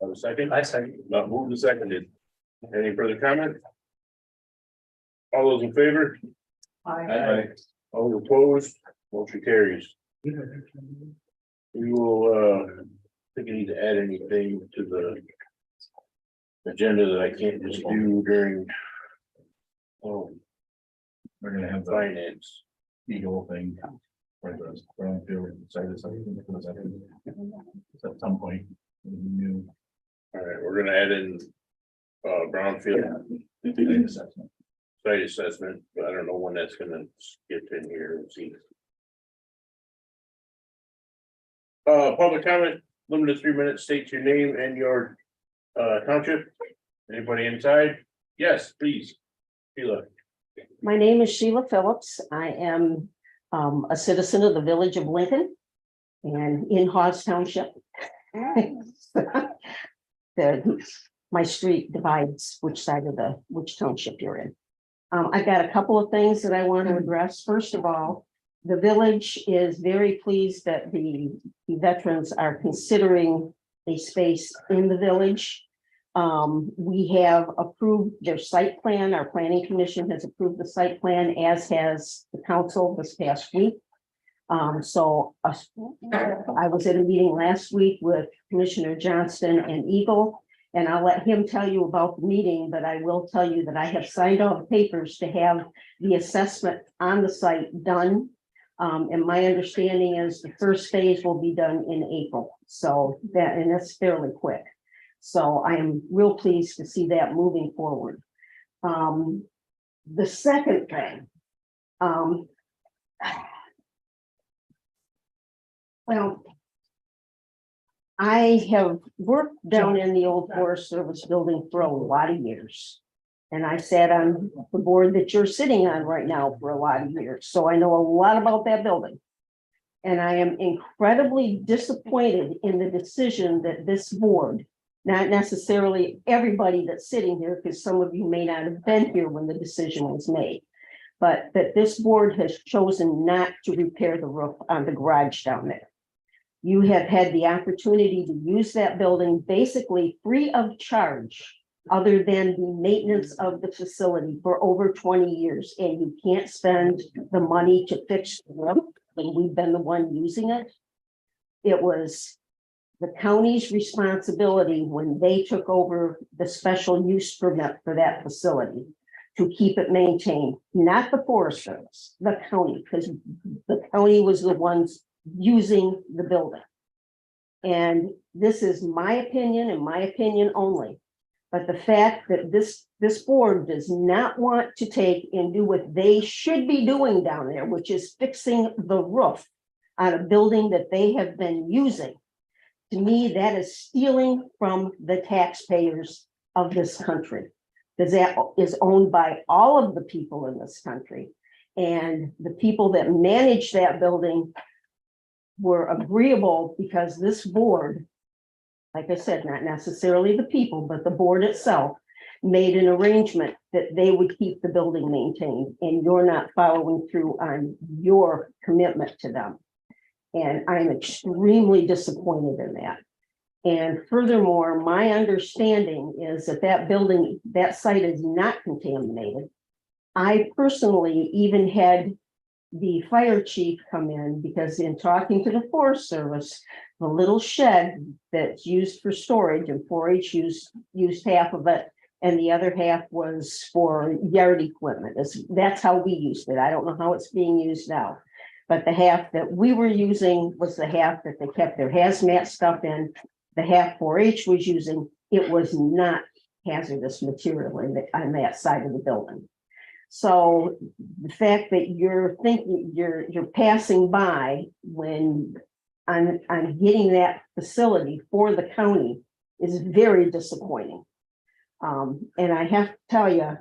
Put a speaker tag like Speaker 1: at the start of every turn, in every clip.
Speaker 1: Have a second?
Speaker 2: I second.
Speaker 1: Not moved and seconded. Any further comment? All those in favor?
Speaker 2: Aye.
Speaker 1: All opposed, motion carries. We will, I think I need to add anything to the agenda that I can't just do during
Speaker 2: We're gonna have the
Speaker 1: finance.
Speaker 2: Eagle thing. For the brownfield side of something. At some point. New
Speaker 1: All right, we're gonna add in brownfield
Speaker 2: assessment.
Speaker 1: site assessment, but I don't know when that's gonna get in here. Let's see. Public comment, limited 3 minutes, state your name and your township. Anybody inside? Yes, please. Sheila.
Speaker 3: My name is Sheila Phillips. I am a citizen of the village of Lincoln and in Hawes Township. My street divides which side of which township you're in. I've got a couple of things that I want to address. First of all, the village is very pleased that the veterans are considering a space in the village. We have approved their site plan. Our planning commission has approved the site plan, as has the council this past week. I was at a meeting last week with Commissioner Johnston and Eagle, and I'll let him tell you about the meeting, but I will tell you that I have signed all the papers to have the assessment on the site done. And my understanding is the first phase will be done in April. So and that's fairly quick. So I am real pleased to see that moving forward. The second thing, well, I have worked down in the old Forest Service building for a lot of years. And I sat on the board that you're sitting on right now for a lot of years. So I know a lot about that building. And I am incredibly disappointed in the decision that this board, not necessarily everybody that's sitting here, because some of you may not have been here when the decision was made, but that this board has chosen not to repair the roof on the garage down there. You have had the opportunity to use that building basically free of charge, other than the maintenance of the facility, for over 20 years, and you can't spend the money to fix the roof when we've been the one using it. It was the county's responsibility when they took over the special use permit for that facility to keep it maintained, not the Forest Service, the county, because the county was the ones using the building. And this is my opinion and my opinion only. But the fact that this board does not want to take and do what they should be doing down there, which is fixing the roof on a building that they have been using, to me, that is stealing from the taxpayers of this country. Because that is owned by all of the people in this country. And the people that manage that building were agreeable, because this board, like I said, not necessarily the people, but the board itself, made an arrangement that they would keep the building maintained, and you're not following through on your commitment to them. And I'm extremely disappointed in that. And furthermore, my understanding is that that building, that site is not contaminated. I personally even had the fire chief come in, because in talking to the Forest Service, the little shed that's used for storage, and 4-H used half of it, and the other half was for yard equipment. That's how we used it. I don't know how it's being used now. But the half that we were using was the half that they kept their hazmat stuff in. The half 4-H was using, it was not hazardous material on that side of the building. So the fact that you're thinking you're passing by when on getting that facility for the county is very disappointing. And I have to tell you,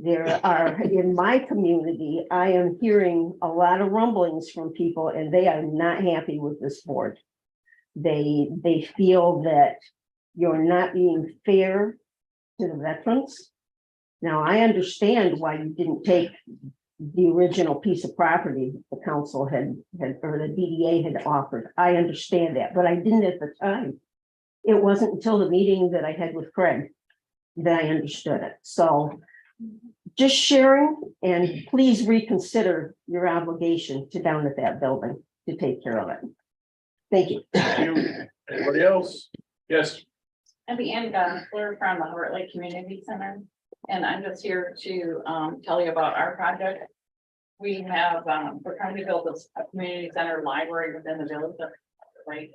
Speaker 3: there are, in my community, I am hearing a lot of rumblings from people, and they are not happy with this board. They feel that you're not being fair to the veterans. Now, I understand why you didn't take the original piece of property the council or the DDA had offered. I understand that, but I didn't at the time. It wasn't until the meeting that I had with Craig that I understood it. So just sharing, and please reconsider your obligation to down at that building to take care of it. Thank you.
Speaker 1: Thank you. Anybody else? Yes.
Speaker 4: Abby Ann Gonsler from the Heart Lake Community Center, and I'm just here to tell you about our project. We have, we're trying to build a community center library within the village of Lake.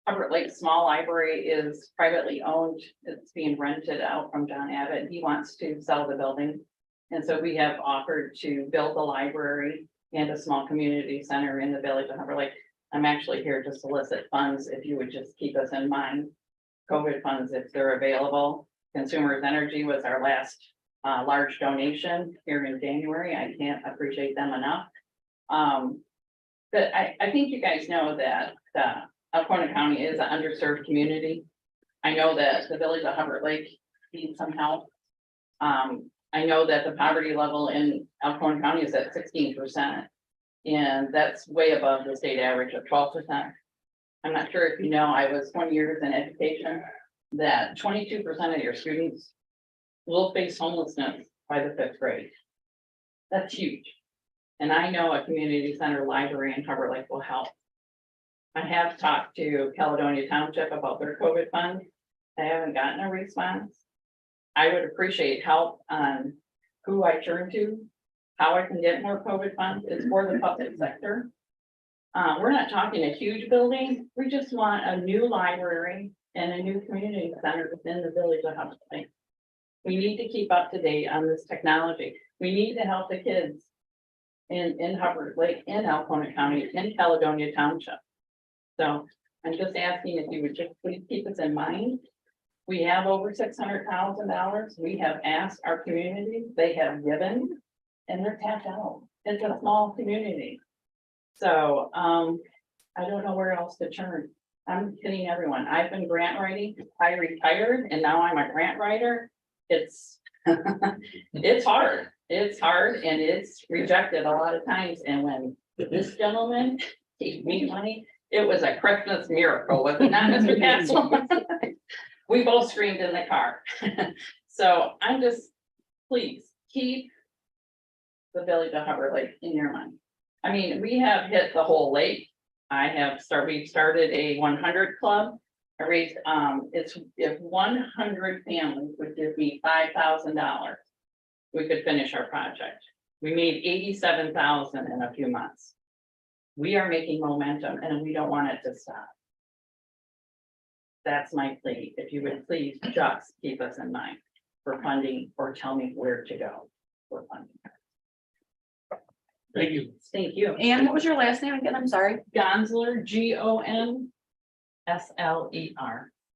Speaker 4: Hubbard Lake Small Library is privately owned. It's being rented out from John Abbott. He wants to sell the building. And so we have offered to build a library and a small community center in the village of Hubbard Lake. I'm actually here to solicit funds if you would just keep us in mind. COVID funds, if they're available. Consumers Energy was our last large donation here in January. I can't appreciate them enough. But I think you guys know that Alcona County is an underserved community. I know that the village of Hubbard Lake needs some help. I know that the poverty level in Alcona County is at 16%. And that's way above the state average of 12%. I'm not sure if you know, I was 20 years in education, that 22% of your students will face homelessness by the 5th grade. That's huge. And I know a community center library in Hubbard Lake will help. I have talked to Caledonia Township about their COVID fund. I haven't gotten a response. I would appreciate help on who I turn to, how I can get more COVID funds. It's for the public sector. We're not talking a huge building. We just want a new library and a new community center within the village of Hubbard Lake. We need to keep up to date on this technology. We need to help the kids in Hubbard Lake, in Alcona County, in Caledonia Township. So I'm just asking if you would just please keep us in mind. We have over $600,000. We have asked our community, they have given, and they're tapped out. It's a small community. So I don't know where else to turn. I'm kidding everyone. I've been grant writing. I retired and now I'm a grant writer. It's it's hard. It's hard and it's rejected a lot of times. And when this gentleman gave me money, it was a Christmas miracle, was it not, Mr. Castle? We both screamed in the car. So I'm just, please keep the village of Hubbard Lake in your mind. I mean, we have hit the whole lake. We've started a 100 club. I raised, if 100 families would give me $5,000, we could finish our project. We made $87,000 in a few months. We are making momentum and we don't want it to stop. That's my plea. If you would please just keep us in mind for funding or tell me where to go for funding.
Speaker 1: Thank you.
Speaker 4: Thank you.
Speaker 5: And what was your last name again? I'm sorry.
Speaker 4: Gonsler, Gonsler.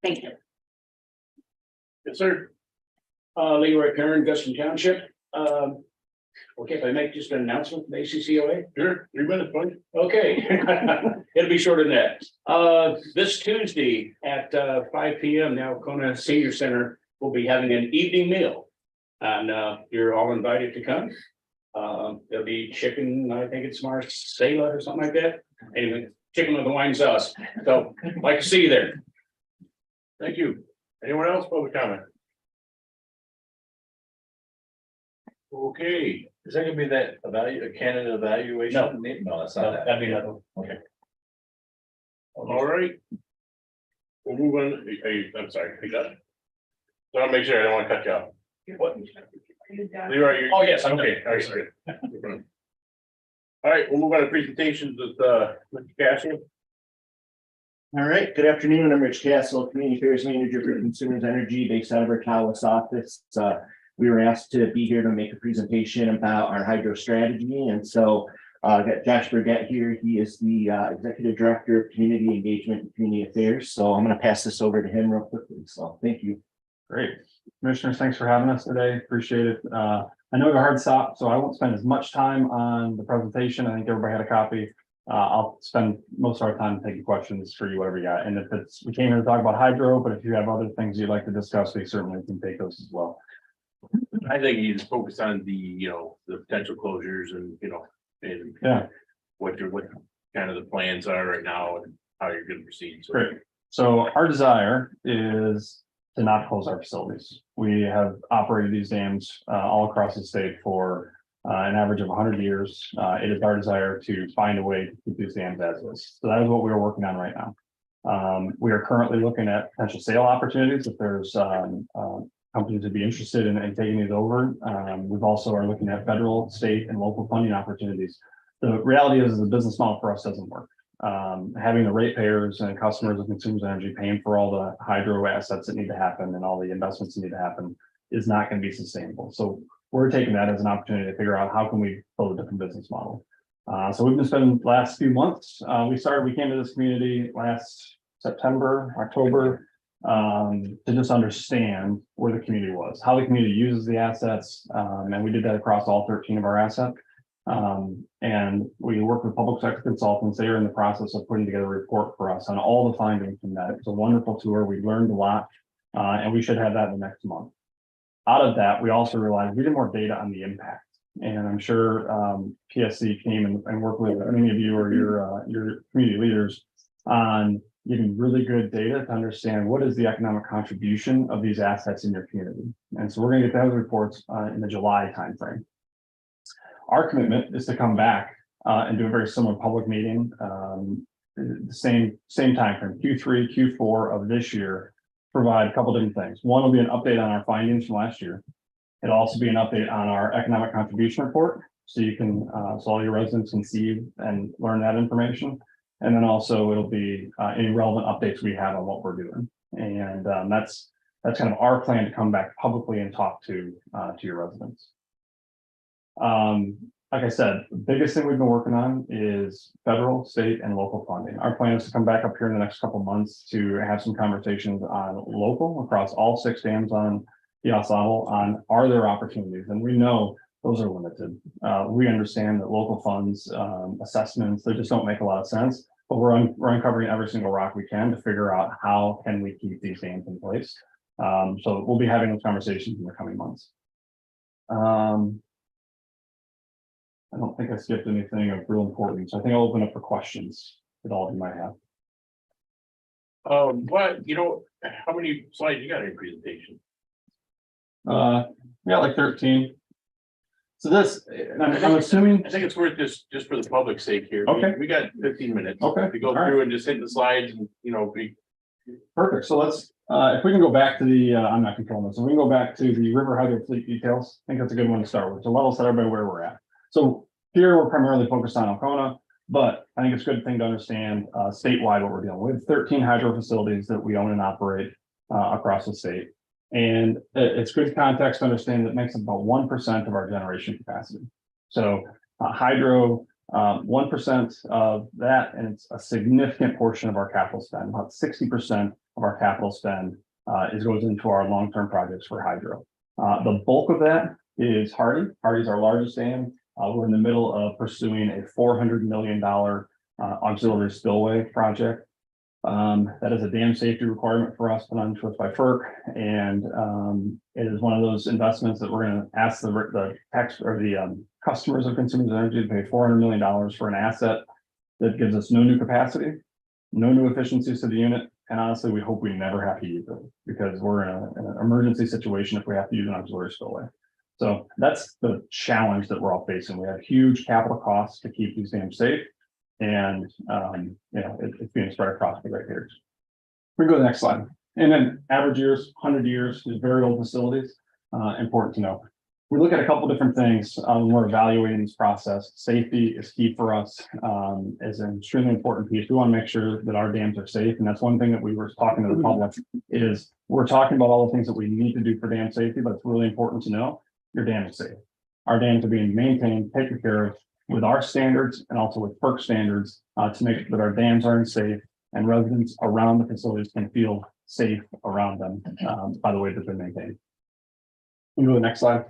Speaker 5: Thank you.
Speaker 1: Yes, sir.
Speaker 6: Leroy Perrin, Guston Township. Okay, if I make just an announcement from the ACCOA.
Speaker 1: Sure, 3 minutes, buddy.
Speaker 6: Okay, it'll be shorter than that. This Tuesday at 5 p.m. the Alcona Senior Center will be having an evening meal. And you're all invited to come. There'll be chicken, I think it's marsala or something like that. Anyway, chicken with the wine sauce. So like to see you there.
Speaker 1: Thank you. Anyone else, public comment? Okay,
Speaker 2: Is that gonna be that candidate evaluation? No, that's not that.
Speaker 6: That'd be another.
Speaker 2: Okay.
Speaker 1: all right. We'll move on. I'm sorry, you got it. So I'll make sure I don't want to cut you off.
Speaker 2: What?
Speaker 1: Leroy,
Speaker 6: Oh, yes, I'm
Speaker 1: okay, all right, sorry. All right, we'll move on to presentations with Mr. Castle.
Speaker 7: All right, good afternoon. I'm Rich Castle, Community Affairs Manager for Consumers Energy based out of our Tawas office. We were asked to be here to make a presentation about our hydro strategy. And so I got Josh Burgett here. He is the Executive Director of Community Engagement and Community Affairs. So I'm going to pass this over to him real quickly. So thank you.
Speaker 8: Great. Commissioners, thanks for having us today. Appreciate it. I know we have a hard stop, so I won't spend as much time on the presentation. I think everybody had a copy. I'll spend most of our time taking questions for you, whatever you got. And if we came here to talk about hydro, but if you have other things you'd like to discuss, we certainly can take those as well.
Speaker 1: I think you just focus on the potential closures and, and
Speaker 8: Yeah.
Speaker 1: what kind of the plans are right now and how you're gonna proceed. So
Speaker 8: Great. So our desire is to not close our facilities. We have operated these dams all across the state for an average of 100 years. It is our desire to find a way to keep these dams as is. So that is what we are working on right now. We are currently looking at potential sale opportunities if there's companies would be interested in taking these over. We've also are looking at federal, state, and local funding opportunities. The reality is the business model for us doesn't work. Having the ratepayers and customers of Consumers Energy paying for all the hydro assets that need to happen and all the investments that need to happen is not going to be sustainable. So we're taking that as an opportunity to figure out how can we build a different business model. So we've been spending the last few months. We came to this community last September, October, to just understand where the community was, how the community uses the assets. And we did that across all 13 of our assets. And we worked with public sector consultants. They are in the process of putting together a report for us on all the findings from that. It's a wonderful tour. We learned a lot, and we should have that in the next month. Out of that, we also realized we need more data on the impact. And I'm sure PSC came and worked with many of you or your community leaders on getting really good data to understand what is the economic contribution of these assets in your community. And so we're going to get those reports in the July timeframe. Our commitment is to come back and do a very similar public meeting, the same timeframe, Q3, Q4 of this year, provide a couple different things. One will be an update on our findings from last year. It'll also be an update on our economic contribution report. So you can, so all your residents can see and learn that information. And then also it'll be any relevant updates we have on what we're doing. And that's kind of our plan to come back publicly and talk to your residents. Like I said, the biggest thing we've been working on is federal, state, and local funding. Our plan is to come back up here in the next couple of months to have some conversations on local across all 6 dams on the Osable on are there opportunities, and we know those are limited. We understand that local funds, assessments, they just don't make a lot of sense, but we're uncovering every single rock we can to figure out how can we keep these dams in place. So we'll be having those conversations in the coming months. I don't think I skipped anything of real importance. I think I'll open up for questions that all of you might have.
Speaker 1: How many slides you got in your presentation?
Speaker 8: Yeah, like 13. So this, and I'm assuming.
Speaker 1: I think it's worth just for the public's sake here.
Speaker 8: Okay.
Speaker 1: We got 15 minutes.
Speaker 8: Okay.
Speaker 1: To go
Speaker 8: All right.
Speaker 1: through and just hit the slides and, be.
Speaker 8: Perfect. So let's, if we can go back to the, I'm not controlling this. So we can go back to the river hydro fleet details. I think that's a good one to start with. To level set everybody where we're at. So here we're primarily focused on Alcona, but I think it's a good thing to understand statewide what we're dealing with. 13 hydro facilities that we own and operate across the state. And it's good context to understand that makes up about 1% of our generation capacity. So hydro, 1% of that, and it's a significant portion of our capital spend. About 60% of our capital spend goes into our long-term projects for hydro. The bulk of that is Hardy. Hardy's our largest dam. We're in the middle of pursuing a $400 million auxiliary spillway project. That is a dam safety requirement for us put on to us by FERC. And it is one of those investments that we're going to ask the tax or the customers of Consumers Energy to pay $400 million for an asset that gives us no new capacity, no new efficiencies to the unit. And honestly, we hope we never have to use it because we're in an emergency situation if we have to use an auxiliary spillway. So that's the challenge that we're all facing. We have huge capital costs to keep these dams safe. And, it's being spread across the ratepayers. We go to the next slide. And then average years, 100 years, is very old facilities. Important to know. We look at a couple different things when we're evaluating this process. Safety is key for us, is an extremely important piece. We want to make sure that our dams are safe. And that's one thing that we were talking to the public is we're talking about all the things that we need to do for dam safety, but it's really important to know your dam is safe. Our dams are being maintained, taken care of with our standards and also with FERC standards to make sure that our dams are safe and residents around the facilities can feel safe around them by the way that they're maintained. We go to the next slide.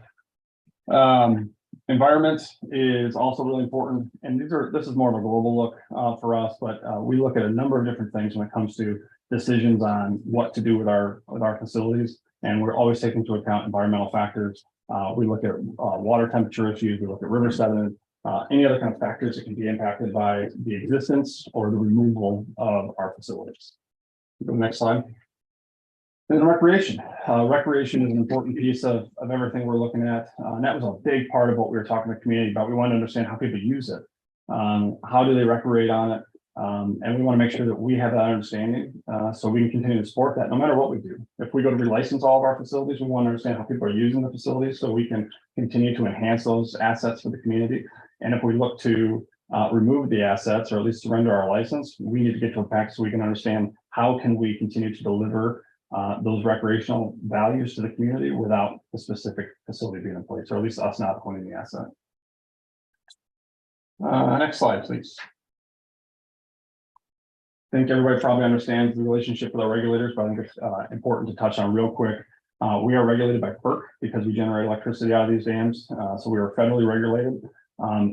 Speaker 8: Environment is also really important. And this is more of a global look for us, but we look at a number of different things when it comes to decisions on what to do with our facilities. And we're always taking into account environmental factors. We look at water temperature issues, we look at river sediment, any other kind of factors that can be impacted by the existence or the removal of our facilities. Go to the next slide. And recreation. Recreation is an important piece of everything we're looking at. And that was a big part of what we were talking to the community about. We want to understand how people use it. How do they recreate on it? And we want to make sure that we have that understanding, so we can continue to support that no matter what we do. If we go to relicense all of our facilities, we want to understand how people are using the facilities so we can continue to enhance those assets for the community. And if we look to remove the assets or at least surrender our license, we need to get to a pact so we can understand how can we continue to deliver those recreational values to the community without the specific facility being in place, or at least us not owning the asset. Next slide, please. I think everybody probably understands the relationship with our regulators, but I think it's important to touch on real quick. We are regulated by FERC because we generate electricity out of these dams. So we are federally regulated.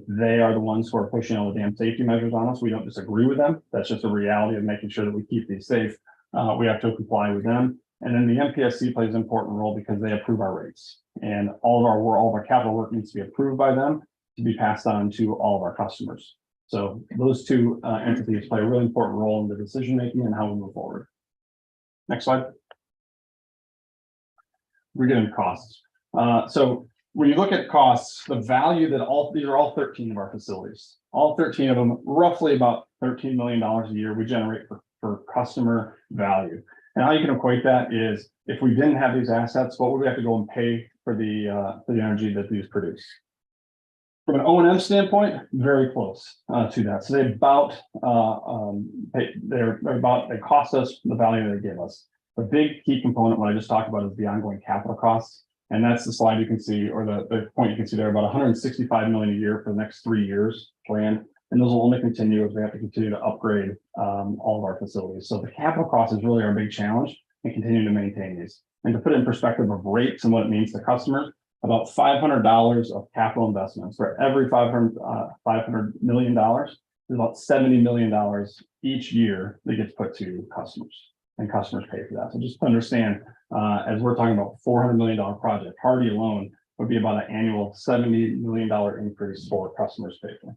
Speaker 8: They are the ones who are pushing all the dam safety measures on us. We don't disagree with them. That's just a reality of making sure that we keep these safe. We have to comply with them. And then the MPSC plays an important role because they approve our rates. And all of our capital work needs to be approved by them to be passed on to all of our customers. So those two entities play a really important role in the decision-making and how we move forward. Next slide. We're getting costs. So when you look at costs, the value that these are all 13 of our facilities, all 13 of them, roughly about $13 million a year we generate for customer value. And how you can equate that is if we didn't have these assets, what would we have to go and pay for the energy that these produce? From an O&M standpoint, very close to that. So they cost us the value they give us. The big key component, what I just talked about, is the ongoing capital costs. And that's the slide you can see, or the point you can see there, about $165 million a year for the next 3 years planned. And those will only continue as we have to continue to upgrade all of our facilities. So the capital cost is really our big challenge and continue to maintain these. And to put it in perspective of rates and what it means to customers, about $500 of capital investments for every $500 million is about $70 million each year that gets put to customers, and customers pay for that. So just to understand, as we're talking about $400 million project, Hardy alone would be about an annual $70 million increase for customers pay for.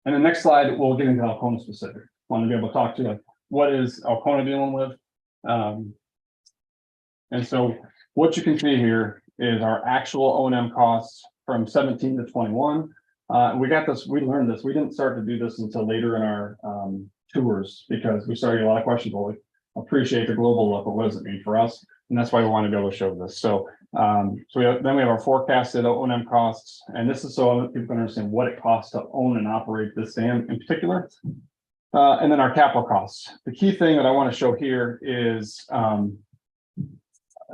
Speaker 8: And the next slide, we'll get into Alcona specific. Want to be able to talk to what is Alcona dealing with. And so what you can see here is our actual O&M costs from 17 to 21. We learned this. We didn't start to do this until later in our tours because we started a lot of questions. Well, we appreciate the global look, but what does it mean for us? And that's why we want to be able to show this. So, then we have our forecasted O&M costs, and this is so that people can understand what it costs to own and operate this dam in particular. And then our capital costs. The key thing that I want to show here is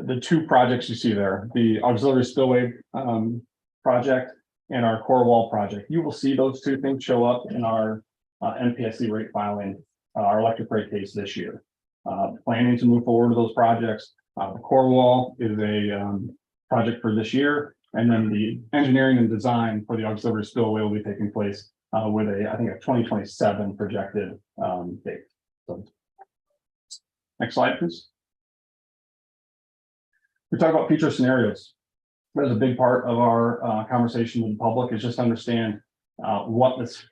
Speaker 8: the two projects you see there, the auxiliary spillway project and our core wall project. You will see those two things show up in our MPSC rate filing, our electric rate case this year. Planning to move forward with those projects. The core wall is a project for this year, and then the engineering and design for the auxiliary spillway will be taking place with I think a 2027 projected date. So, next slide, please. We talk about future scenarios. That's a big part of our conversation with the public, is just to understand what this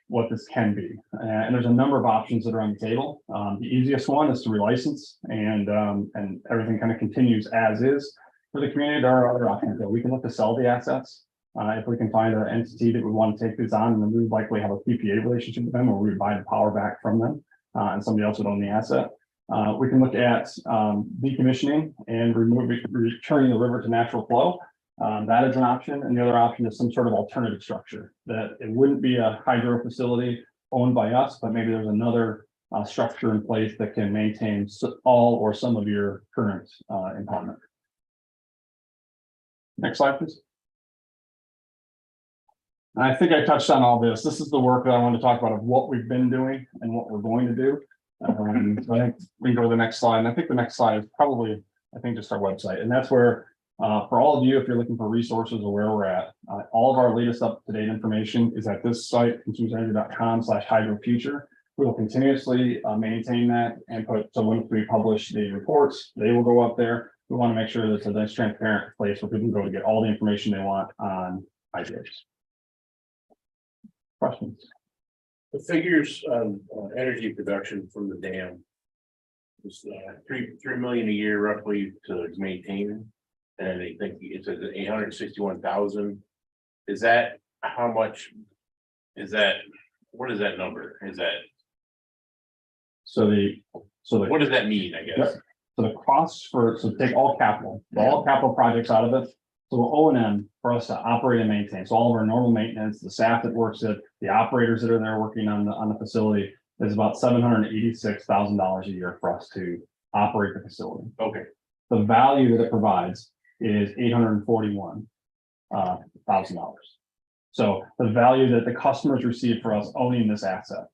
Speaker 8: can be. And there's a number of options that are on the table. The easiest one is to relicense, and everything kind of continues as is. For the community, there are other options that we can look to sell the assets. If we can find an entity that would want to take these on, and then we would likely have a PPA relationship with them, where we would buy the power back from them, and somebody else would own the asset. We can look at decommissioning and returning the river to natural flow. That is an option. And the other option is some sort of alternative structure, that it wouldn't be a hydro facility owned by us, but maybe there's another structure in place that can maintain all or some of your current impoundment. Next slide, please. And I think I touched on all this. This is the work that I want to talk about of what we've been doing and what we're going to do. So I think we can go to the next slide. And I think the next slide is probably, just our website. And that's where, for all of you, if you're looking for resources or where we're at, all of our latest up-to-date information is at this site, consumersenergy.com/hydrofuture. We will continuously maintain that and so once we publish the reports, they will go up there. We want to make sure that it's a nice transparent place where people can go to get all the information they want on hydros. Questions?
Speaker 1: The figures on energy production from the dam. Is 3 million a year roughly to maintain. And they think it's at 861,000. Is that how much? Is that, what is that number? Is that,
Speaker 8: So
Speaker 1: what does that mean, I guess?
Speaker 8: So the costs so take all capital projects out of it. So O and M for us to operate and maintain, so all of our normal maintenance, the staff that works it, the operators that are there working on the facility is about $786,000 a year for us to operate the facility.
Speaker 1: Okay,
Speaker 8: The value that it provides is $841,000. So the value that the customers receive for us owning this asset.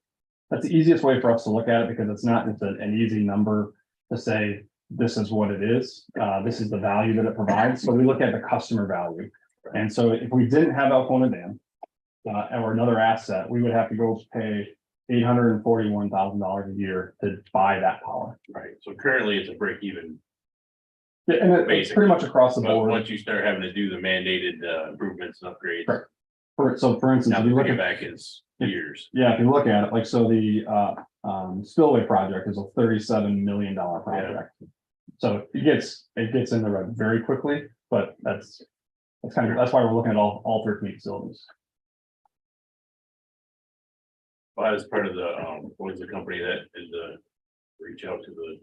Speaker 8: That's the easiest way for us to look at it because it's not just an easy number to say, this is what it is. This is the value that it provides. So we look at the customer value. And so if we didn't have Alcona Dam or another asset, we would have to go pay $841,000 a year to buy that power.
Speaker 1: right. So currently it's a break even.
Speaker 8: Yeah, and it's pretty much across the
Speaker 1: But
Speaker 8: board.
Speaker 1: once you start having to do the mandated improvements and upgrades,
Speaker 8: Correct. So for instance,
Speaker 1: now
Speaker 8: if
Speaker 1: the
Speaker 8: you look at
Speaker 1: payback is years.
Speaker 8: Yeah, if you look at it, like, so the spillway project is a $37 million project. So it gets in the red very quickly, but that's why we're looking at all 13 facilities.
Speaker 1: Well, as part of the, what is the company that is reach out to the,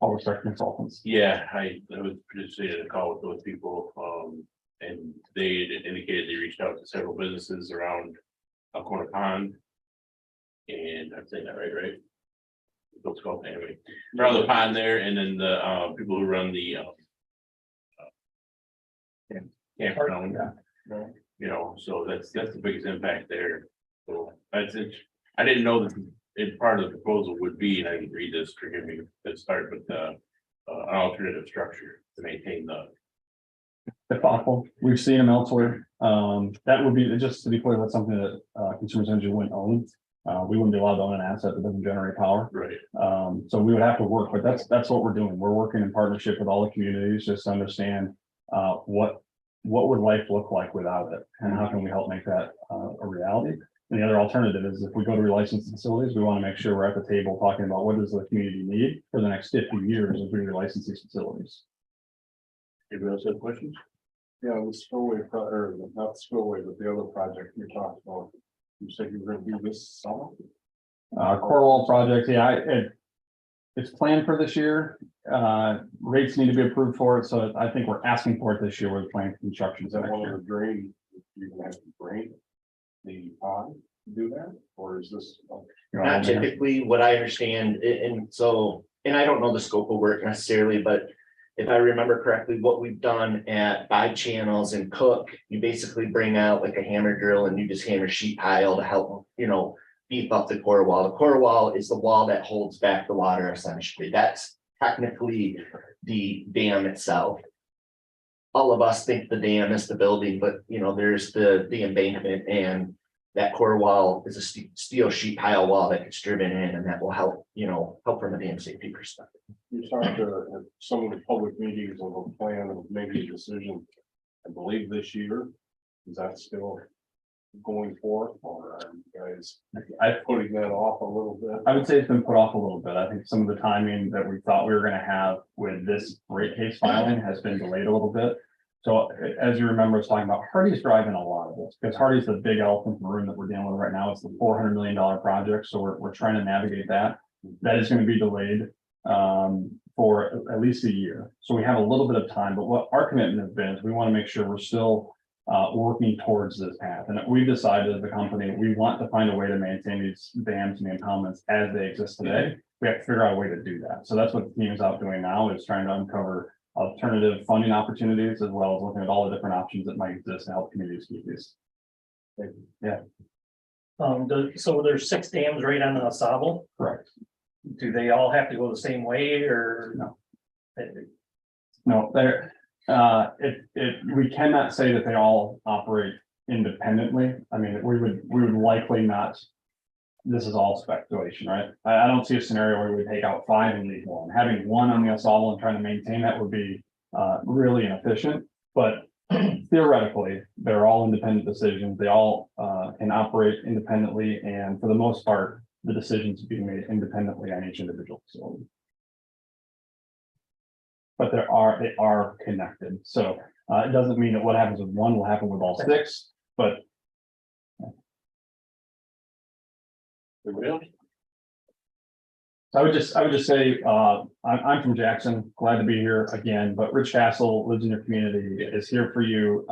Speaker 8: All respect consultants.
Speaker 1: yeah, I was participating in a call with those people, and they indicated they reached out to several businesses around Alcona Pond. And I'm saying that right? What's called anyway, around the pond there, and then the people who run the campground. You know, so that's the biggest impact there. So that's it. I didn't know that it part of the proposal would be, and I can read this, forgive me, let's start with an alternative structure to maintain the.
Speaker 8: If possible, we've seen them elsewhere. That would be, just to be clear, that's something that Consumers Energy wouldn't own. We wouldn't be allowed to own an asset that doesn't generate power.
Speaker 1: Right.
Speaker 8: So we would have to work, but that's what we're doing. We're working in partnership with all the communities, just to understand what would life look like without it, and how can we help make that a reality. And the other alternative is if we go to relicensed facilities, we want to make sure we're at the table talking about what does the community need for the next 50 years as we relicense these facilities.
Speaker 1: Anybody else have questions?
Speaker 2: Yeah, the spillway, or not the spillway, but the other project you talked about. You said you were gonna do this summer?
Speaker 8: Corewall project, yeah, it's planned for this year. Rates need to be approved for it, so I think we're asking for it this year. We're planning construction.
Speaker 2: Is that
Speaker 8: next
Speaker 2: one of
Speaker 8: year.
Speaker 2: the drain, you're gonna have to drain the pond to do that, or is this?
Speaker 8: You know,
Speaker 7: Not typically what I understand, and I don't know the scope of work necessarily, but if I remember correctly, what we've done at Five Channels and Cook, you basically bring out like a hammer drill and you just hammer sheet pile to help, beef up the core wall. The core wall is the wall that holds back the water essentially. That's technically the dam itself. All of us think the dam is the building, but there's the embankment, and that core wall is a steel sheet pile wall that gets driven in, and that will help from a dam safety perspective.
Speaker 2: You talked to some of the public meetings of a plan of making a decision, I believe this year. Is that still going forth, or are you guys putting that off a little bit?
Speaker 8: I would say it's been put off a little bit. I think some of the timing that we thought we were gonna have with this rate case filing has been delayed a little bit. So as you remember, I was talking about Hardy's driving a lot of this, because Hardy's the big elephant in the room that we're dealing with right now. It's the $400 million project. So we're trying to navigate that. That is going to be delayed for at least a year. So we have a little bit of time, but what our commitment has been is we want to make sure we're still working towards this path. And we've decided as a company, we want to find a way to maintain these dams and the impoundments as they exist today. We have to figure out a way to do that. So that's what the team is out doing now, is trying to uncover alternative funding opportunities, as well as looking at all the different options that might exist to help communities keep these. Yeah,
Speaker 9: So there's 6 dams right on the Asable.
Speaker 8: correct.
Speaker 9: Do they all have to go the same way, or?
Speaker 8: No. No, we cannot say that they all operate independently. I mean, we would likely not. This is all speculation, right? I don't see a scenario where we would take out 5 and leave 1. Having 1 on the Asable and trying to maintain that would be really inefficient, but theoretically, they're all independent decisions. They all can operate independently, and for the most part, the decisions being made independently on each individual facility. But they are connected, so it doesn't mean that what happens with one will happen with all six, but
Speaker 1: Everybody else?
Speaker 8: I would just say, I'm from Jackson, glad to be here again, but Rich Castle lives in your community, is here for you.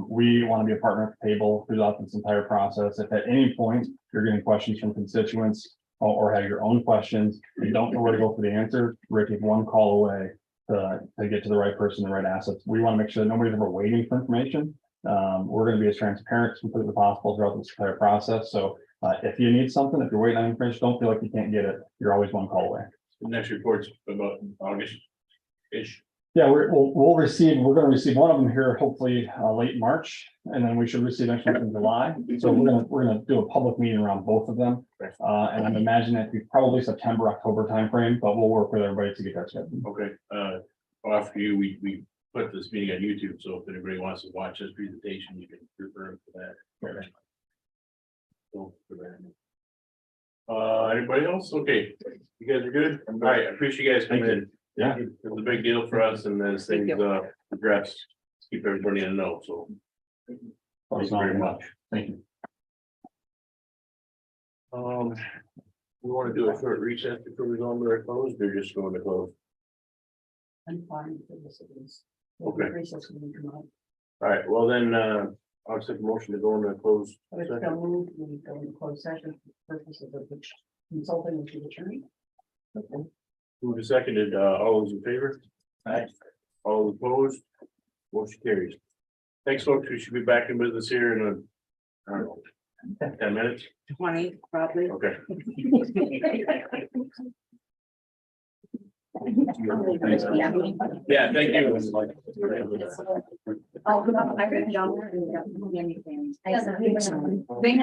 Speaker 8: We want to be a partner at the table throughout this entire process. If at any point you're getting questions from constituents or have your own questions, you don't know where to go for the answer, Rick is one call away to get to the right person, the right assets. We want to make sure that nobody's ever waiting for information. We're going to be as transparent as completely possible throughout this entire process. So if you need something, if you're waiting on information, don't feel like you can't get it. You're always one call away.
Speaker 1: The next report's about August-ish.
Speaker 8: Yeah, we're going to receive one of them here, hopefully late March, and then we should receive next one in July. So we're gonna do a public meeting around both of them. And I'm imagining it to be probably September, October timeframe, but we'll work with everybody to get that scheduled.
Speaker 1: Okay, after you, we put this meeting on YouTube, so if anybody wants to watch this presentation, you can refer to that. So, for that. Anybody else? Okay, you guys are good? All right, I appreciate you guys coming in.
Speaker 8: Yeah.
Speaker 1: It was a big deal for us, and as things progress, keep everybody in the know, so. Thank you very much.
Speaker 8: Thank you.
Speaker 1: We want to do a short recess before we go into our close, or just going to close?
Speaker 3: I'm fine for this.
Speaker 1: Okay.
Speaker 3: Recess when we come out.
Speaker 1: All right, well then, I'll accept a motion to go into close.
Speaker 3: But it's still moved, we go into closed session for purposes of which consulting with the attorney. Okay.
Speaker 1: Who was seconded, all those in favor? Aye. All opposed? Motion carries. Thanks, folks. We should be back in business here in I don't know, 10 minutes.
Speaker 3: 20, probably.
Speaker 1: Okay. Yeah, thank you.
Speaker 5: I read it down there and got anything. Thank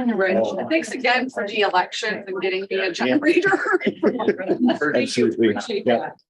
Speaker 5: you, Rich. Thanks again for the election and getting me a generator. Thank you.
Speaker 7: Absolutely.
Speaker 5: Appreciate
Speaker 7: Yeah.
Speaker 5: that.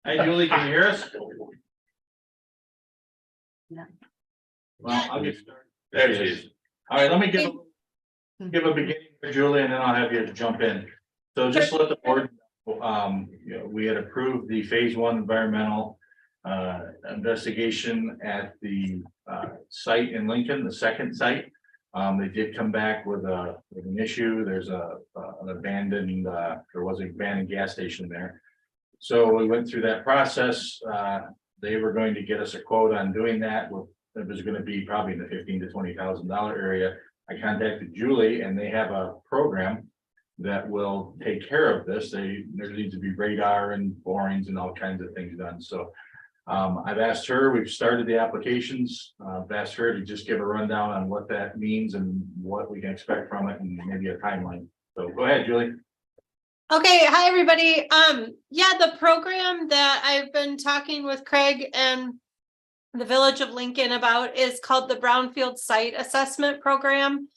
Speaker 10: Hey, Julie, can you hear us?
Speaker 3: Yeah.
Speaker 10: Well, I'll get started.
Speaker 1: There she is.
Speaker 10: All right, let me give a beginning for Julie and then I'll have you jump in. So just let the board, you know, we had approved the phase one environmental investigation at the site in Lincoln, the second site. They did come back with an issue. There's an abandoned, there was an abandoned gas station there. So we went through that process. They were going to get us a quote on doing that. It was gonna be probably in the $15,000 to $20,000 area. I contacted Julie and they have a program that will take care of this. There needs to be radar and borings and all kinds of things done. So I've asked her, we've started the applications. I've asked her to just give a rundown on what that means and what we can expect from it and maybe a timeline. So go ahead, Julie.
Speaker 11: Okay, hi, everybody. Yeah, the program that I've been talking with Craig and the Village of Lincoln about is called the Brownfield Site Assessment Program.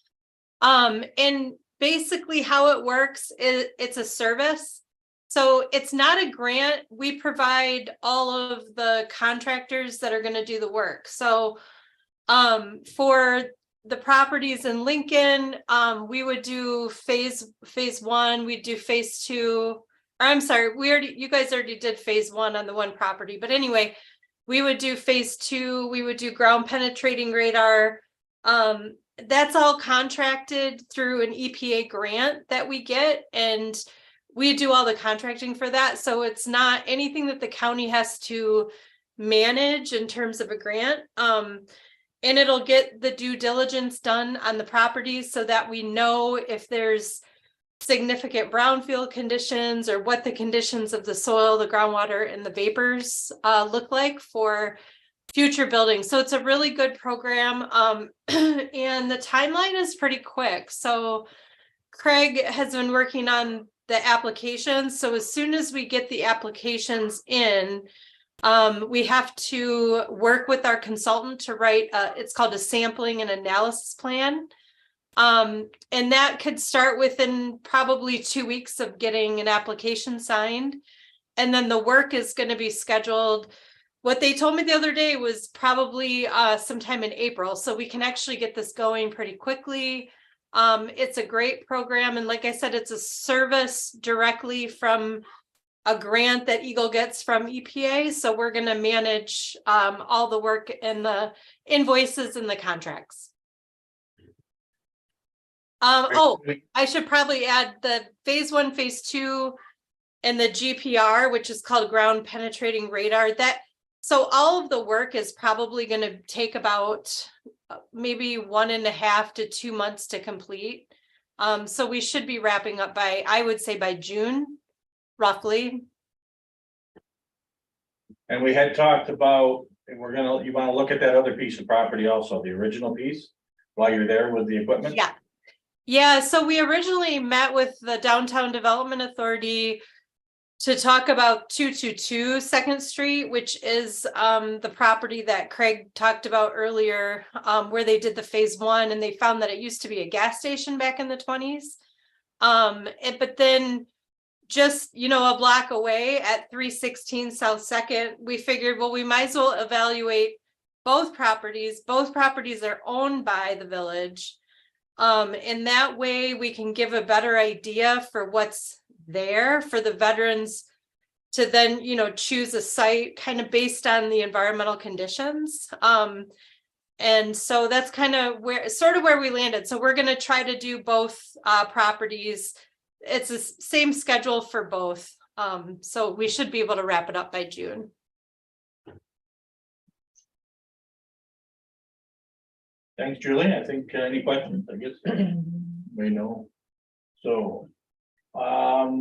Speaker 11: And basically how it works is it's a service. So it's not a grant. We provide all of the contractors that are going to do the work. So for the properties in Lincoln, we would do phase one, we'd do phase two, or I'm sorry, you guys already did phase one on the one property, but anyway, we would do phase two, we would do ground penetrating radar. That's all contracted through an EPA grant that we get, and we do all the contracting for that. So it's not anything that the county has to manage in terms of a grant. And it'll get the due diligence done on the properties so that we know if there's significant brownfield conditions or what the conditions of the soil, the groundwater, and the vapors look like for future buildings. So it's a really good program. And the timeline is pretty quick. So Craig has been working on the applications. So as soon as we get the applications in, we have to work with our consultant to write, it's called a sampling and analysis plan. And that could start within probably 2 weeks of getting an application signed. And then the work is going to be scheduled. What they told me the other day was probably sometime in April. So we can actually get this going pretty quickly. It's a great program. And like I said, it's a service directly from a grant that Eagle gets from EPA. So we're going to manage all the work and the invoices and the contracts. Oh, I should probably add the phase one, phase two, and the GPR, which is called ground penetrating radar. So all of the work is probably going to take about maybe 1.5 to 2 months to complete. So we should be wrapping up by, I would say by June, roughly.
Speaker 10: And we had talked about, and you want to look at that other piece of property also, the original piece, while you're there with the equipment?
Speaker 11: Yeah. Yeah, so we originally met with the Downtown Development Authority to talk about 222 2nd Street, which is the property that Craig talked about earlier, where they did the phase one, and they found that it used to be a gas station back in the 20s. But then just, a block away at 316 South 2nd, we figured, well, we might as well evaluate both properties. Both properties are owned by the village. And that way we can give a better idea for what's there for the veterans to then, choose a site kind of based on the environmental conditions. And so that's kind of where we landed. So we're going to try to do both properties. It's the same schedule for both. So we should be able to wrap it up by June.
Speaker 10: Thanks, Julie. I think any questions, I guess. We know. So, I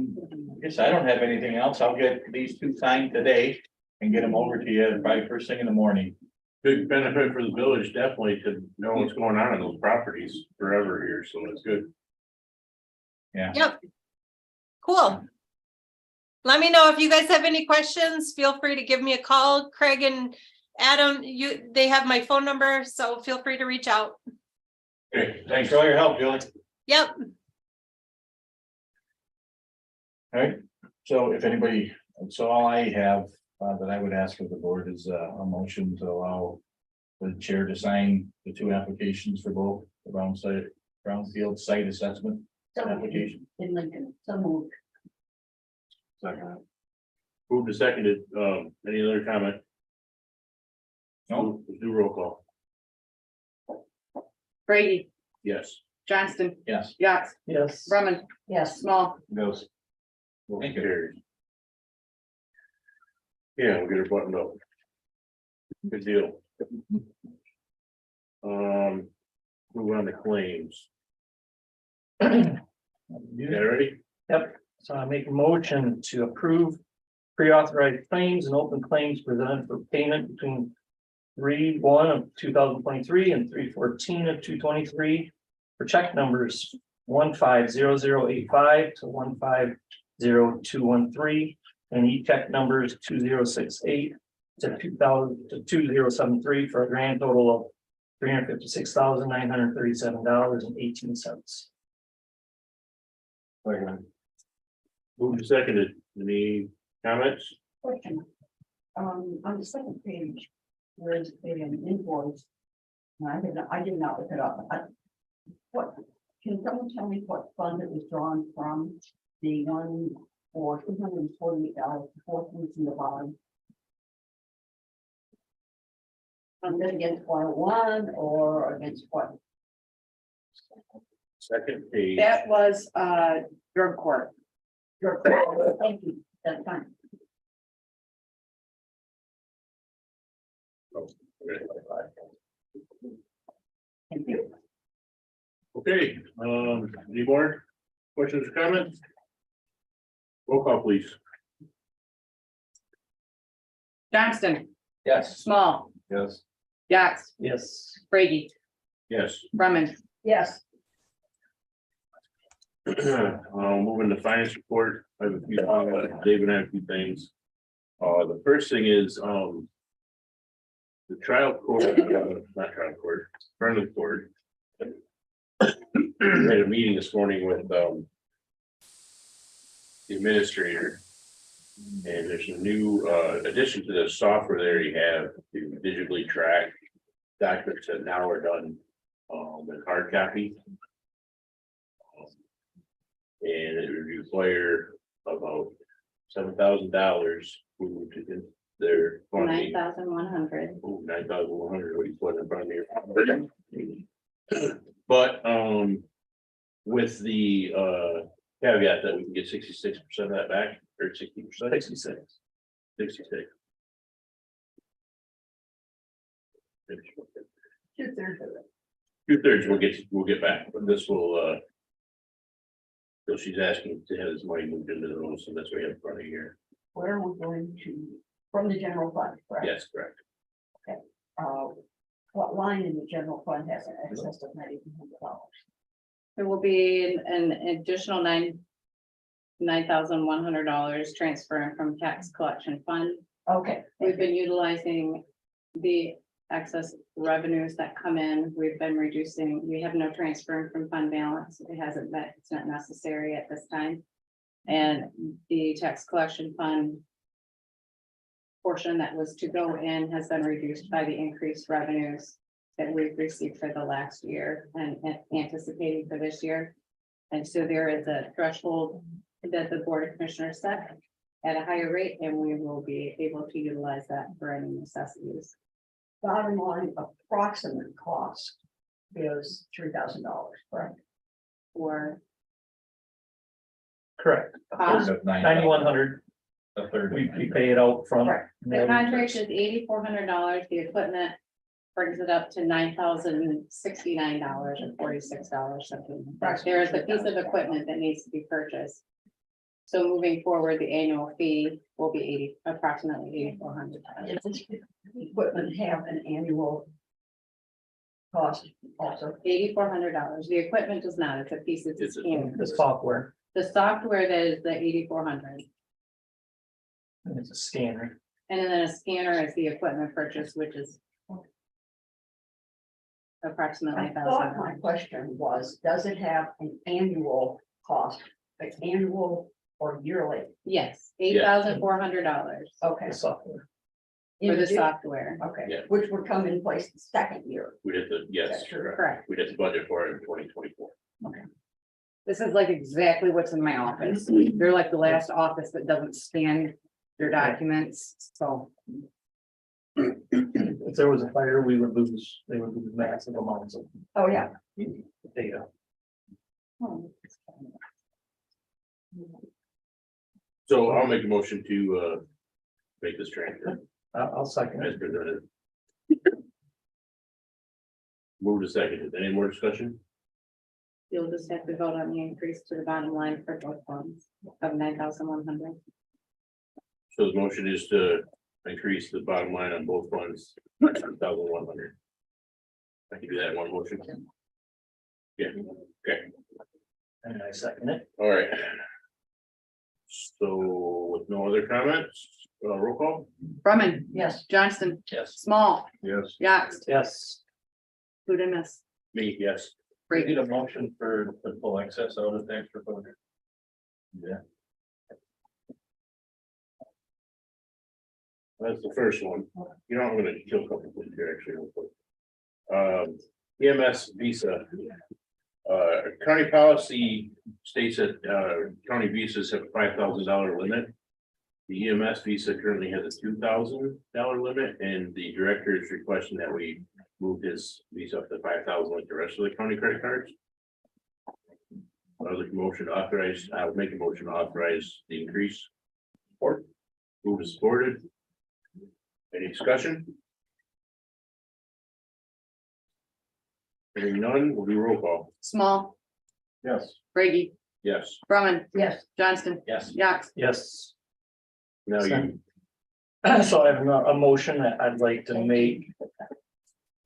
Speaker 10: guess I don't have anything else. I'll get these two signed today and get them over to you by first thing in the morning.
Speaker 1: Big benefit for the village, definitely, to know what's going on in those properties forever here, so that's good.
Speaker 10: Yeah.
Speaker 11: Yep. Cool. Let me know if you guys have any questions. Feel free to give me a call. Craig and Adam, they have my phone number, so feel free to reach out.
Speaker 10: Okay, thanks for all your help, Julie.
Speaker 11: Yep.
Speaker 10: All right, so if anybody, so all I have that I would ask of the board is a motion to allow the chair to sign the two applications for both the brownfield site assessment application.
Speaker 3: In Lincoln, so moved.
Speaker 2: Second.
Speaker 1: Moved and seconded, any other comment?
Speaker 10: No.
Speaker 1: Let's do roll call,
Speaker 5: Brady,
Speaker 1: yes.
Speaker 5: Johnston,
Speaker 10: Yes.
Speaker 5: Yax,
Speaker 9: Yes.
Speaker 5: Brumman,
Speaker 3: Yes,
Speaker 5: Small.
Speaker 2: Goes.
Speaker 1: Motion carries. Yeah, we'll get her buttoned up. Good deal. Move on to claims. You ready?
Speaker 9: Yep, so I make a motion to approve pre-authorized claims and open claims presented for payment between 3/1 of 2023 and 3/14 of 2023 for check numbers 150085 to 150213 and e-check numbers 2068 to 2000 to 2073 for a grand total of $356,937.18.
Speaker 2: Second.
Speaker 1: Moved and seconded, any comments?
Speaker 3: question. On the second page, where is an invoice? And I did not look it up. What, can someone tell me what fund it was drawn from? The one for $248, four things in the bottom. That against 101 or against what?
Speaker 1: Second page.
Speaker 5: That was drug court.
Speaker 3: Thank you, that's fine. Thank you.
Speaker 1: Okay, any more questions or comments? Roll call, please.
Speaker 5: Johnston,
Speaker 10: Yes.
Speaker 5: Small,
Speaker 2: Yes.
Speaker 5: Yax,
Speaker 9: Yes.
Speaker 5: Brady,
Speaker 1: Yes.
Speaker 5: Brumman,
Speaker 3: Yes,
Speaker 1: Moving to finance report, I have a few, David, I have a few things. The first thing is, the trial court, not trial court, front of the court. Had a meeting this morning with, the administrator. And there's a new, addition to the software there you have to digitally track documents that now are done, in hard copy. And it would require about $7,000 to their funding.
Speaker 4: 9,100.
Speaker 1: Oh, 9,100, what you put in front of me. But, with the, caveat that we can get 66% of that back, or 60%.
Speaker 9: 66.
Speaker 1: 66.
Speaker 3: 2/3 of it.
Speaker 1: 2/3 we'll get back, but this will, so she's asking to have this money moved into the road, so that's what we have in front of here.
Speaker 3: Where are we going to, from the general fund, correct?
Speaker 1: Yes, correct.
Speaker 3: What line in the general fund has an excess of $9,100?
Speaker 4: There will be an additional $9,100 transferring from tax collection fund.
Speaker 3: Okay.
Speaker 4: We've been utilizing the excess revenues that come in. We've been reducing, we have no transferring from fund balance. It hasn't been, it's not necessary at this time. And the tax collection fund portion that was to go in has been reduced by the increased revenues that we've received for the last year and anticipating for this year. And so there is a threshold that the Board of Commissioners set at a higher rate, and we will be able to utilize that for any necessities.
Speaker 3: Bottom line approximate cost is $3,000, correct?
Speaker 4: Or
Speaker 9: Correct.
Speaker 4: cost.
Speaker 9: 9,100,
Speaker 10: A third.
Speaker 9: we pay it out front.
Speaker 3: Right.
Speaker 4: The contract is $8,400. The equipment brings it up to $9,069 and $46 something. There is a piece of equipment that needs to be purchased. So moving forward, the annual fee will be approximately $8,400.
Speaker 3: Does this equipment have an annual cost also?
Speaker 4: $8,400. The equipment does not. It's a piece of the scanner.
Speaker 9: The software,
Speaker 4: The software that is the $8,400.
Speaker 9: and it's a scanner.
Speaker 4: And then a scanner is the equipment purchase, which is approximately
Speaker 3: I thought my
Speaker 4: $1,000.
Speaker 3: question was, does it have an annual cost, an annual or yearly?
Speaker 5: Yes, $8,400
Speaker 4: Okay,
Speaker 9: The software.
Speaker 5: for the
Speaker 3: In June?
Speaker 5: software.
Speaker 3: Okay,
Speaker 1: Yeah.
Speaker 3: which would come in place the second year.
Speaker 1: We did the, yes,
Speaker 3: That's true.
Speaker 5: Correct.
Speaker 1: we did the budget for it in 2024.
Speaker 5: This is like exactly what's in my office. They're like the last office that doesn't scan their documents, so.
Speaker 9: If there was a fire, they would lose massive amounts of
Speaker 3: Oh, yeah.
Speaker 9: data.
Speaker 1: So I'll make a motion to make this transfer
Speaker 9: I'll second
Speaker 1: as
Speaker 9: it.
Speaker 1: presented. Move to second. Any more discussion?
Speaker 5: You'll just have to vote on the increase to the bottom line for both funds of 9,100.
Speaker 1: So the motion is to increase the bottom line on both funds, 9,100. I can do that in one motion. Yeah, okay,
Speaker 9: And I second it.
Speaker 1: all right. So with no other comments, roll call?
Speaker 5: Brumman.
Speaker 3: Yes.
Speaker 5: Johnston.
Speaker 9: Yes.
Speaker 5: Small.
Speaker 1: Yes.
Speaker 5: Yax.
Speaker 9: Yes.
Speaker 5: Who did I miss?
Speaker 1: Me, yes.
Speaker 5: Great.
Speaker 10: Need a motion for the full excess out of the extra voter. Yeah.
Speaker 1: That's the first one. You know, I'm gonna kill a couple things here actually. Real quick. EMS visa. County policy states that, county visas have a $5,000 limit. The EMS visa currently has a $2,000 limit, and the director is requesting that we move his visa up to 5,000 like the rest of the county credit cards. I'll make a motion to authorize, I'll make a motion to authorize the increase. Support. Move is supported. Any discussion? Hearing none, we'll do roll call.
Speaker 5: Small.
Speaker 10: Yes.
Speaker 5: Brady.
Speaker 1: Yes,
Speaker 5: Brumman.
Speaker 3: Yes.
Speaker 5: Johnston.
Speaker 10: Yes.
Speaker 5: Yax.
Speaker 9: Yes.
Speaker 1: now you,
Speaker 9: So I have a motion that I'd like to make.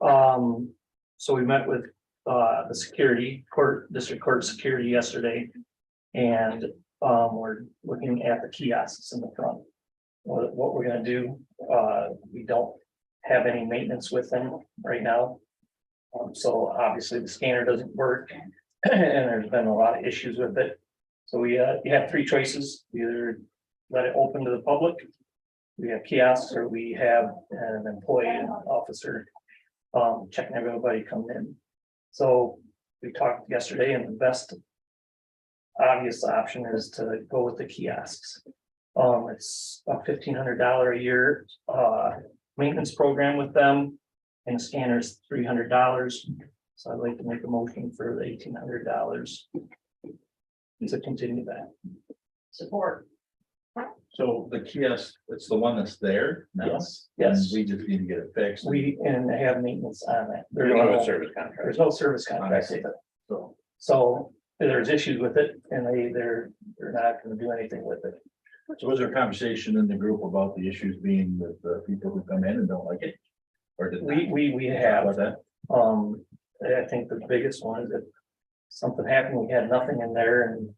Speaker 9: So we met with the security court, district court security yesterday. And we're looking at the kiosks in the front. What we're gonna do, we don't have any maintenance with them right now. So obviously the scanner doesn't work and there's been a lot of issues with it. So we you have three choices, either let it open to the public. We have kiosks, or we have an employee, an officer, checking everybody coming in. So we talked yesterday, and the best obvious option is to go with the kiosks. It's a $1,500 a year, maintenance program with them, and the scanner's $300. So I'd like to make a motion for the $1,800 to continue that.
Speaker 3: Support.
Speaker 10: So the kiosk, it's the one that's there now?
Speaker 9: Yes, yes.
Speaker 10: And we just need to get it fixed.
Speaker 9: And they have maintenance on it.
Speaker 1: we don't have a service contract.
Speaker 9: There's no service contract with it.
Speaker 10: So,
Speaker 9: So there's issues with it and they're not gonna do anything with it.
Speaker 10: so was there a conversation in the group about the issues being with the people who come in and don't like it? Or did
Speaker 9: We
Speaker 10: have
Speaker 9: have,
Speaker 10: that?
Speaker 9: I think the biggest one is that something happened, we had nothing in there and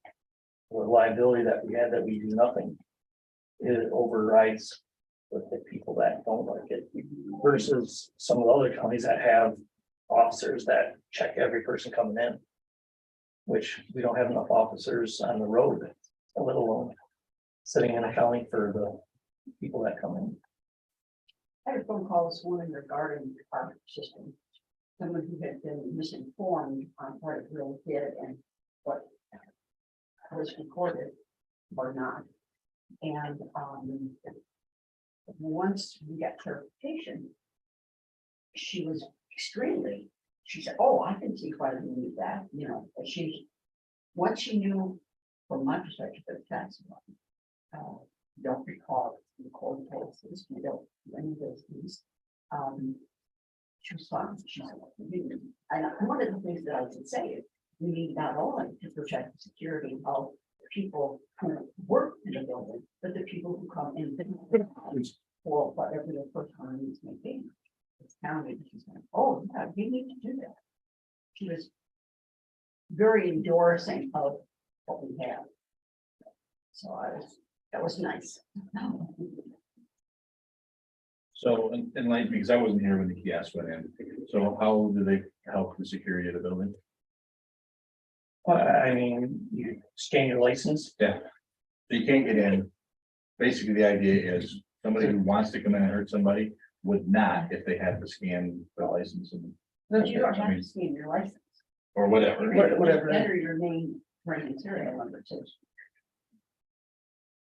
Speaker 9: the liability that we had that we do nothing. It overrides with the people that don't like it versus some of the other counties that have officers that check every person coming in. Which we don't have enough officers on the road, let alone sitting in a county for the people that come in.
Speaker 3: I had a phone call this morning regarding the department system. Someone who had been misinformed on what it really did and what was recorded or not. And once we got clarification, she was extremely, she said, oh, I can see why we need that, you know, but once she knew from my perspective, the tax, don't recall the court cases, you don't do any of those things. She was fine. She said, and one of the things that I would say is we need not only to protect the security of people who work in the building, but the people who come in for whatever their first time is making. It's counted. She's like, oh, yeah, we need to do that. She was very endorsing of what we have. So that was nice.
Speaker 10: So enlighten me, because I wasn't here when the kiosk went in. So how do they help the security of the building?
Speaker 9: I mean, you scan your license.
Speaker 10: Yeah. So you can't get in. Basically, the idea is somebody who wants to come in and hurt somebody would not if they had to scan the license and.
Speaker 4: But you don't have to see your license.
Speaker 10: Or whatever.
Speaker 9: Whatever.
Speaker 4: Enter your name, right, and serial number too.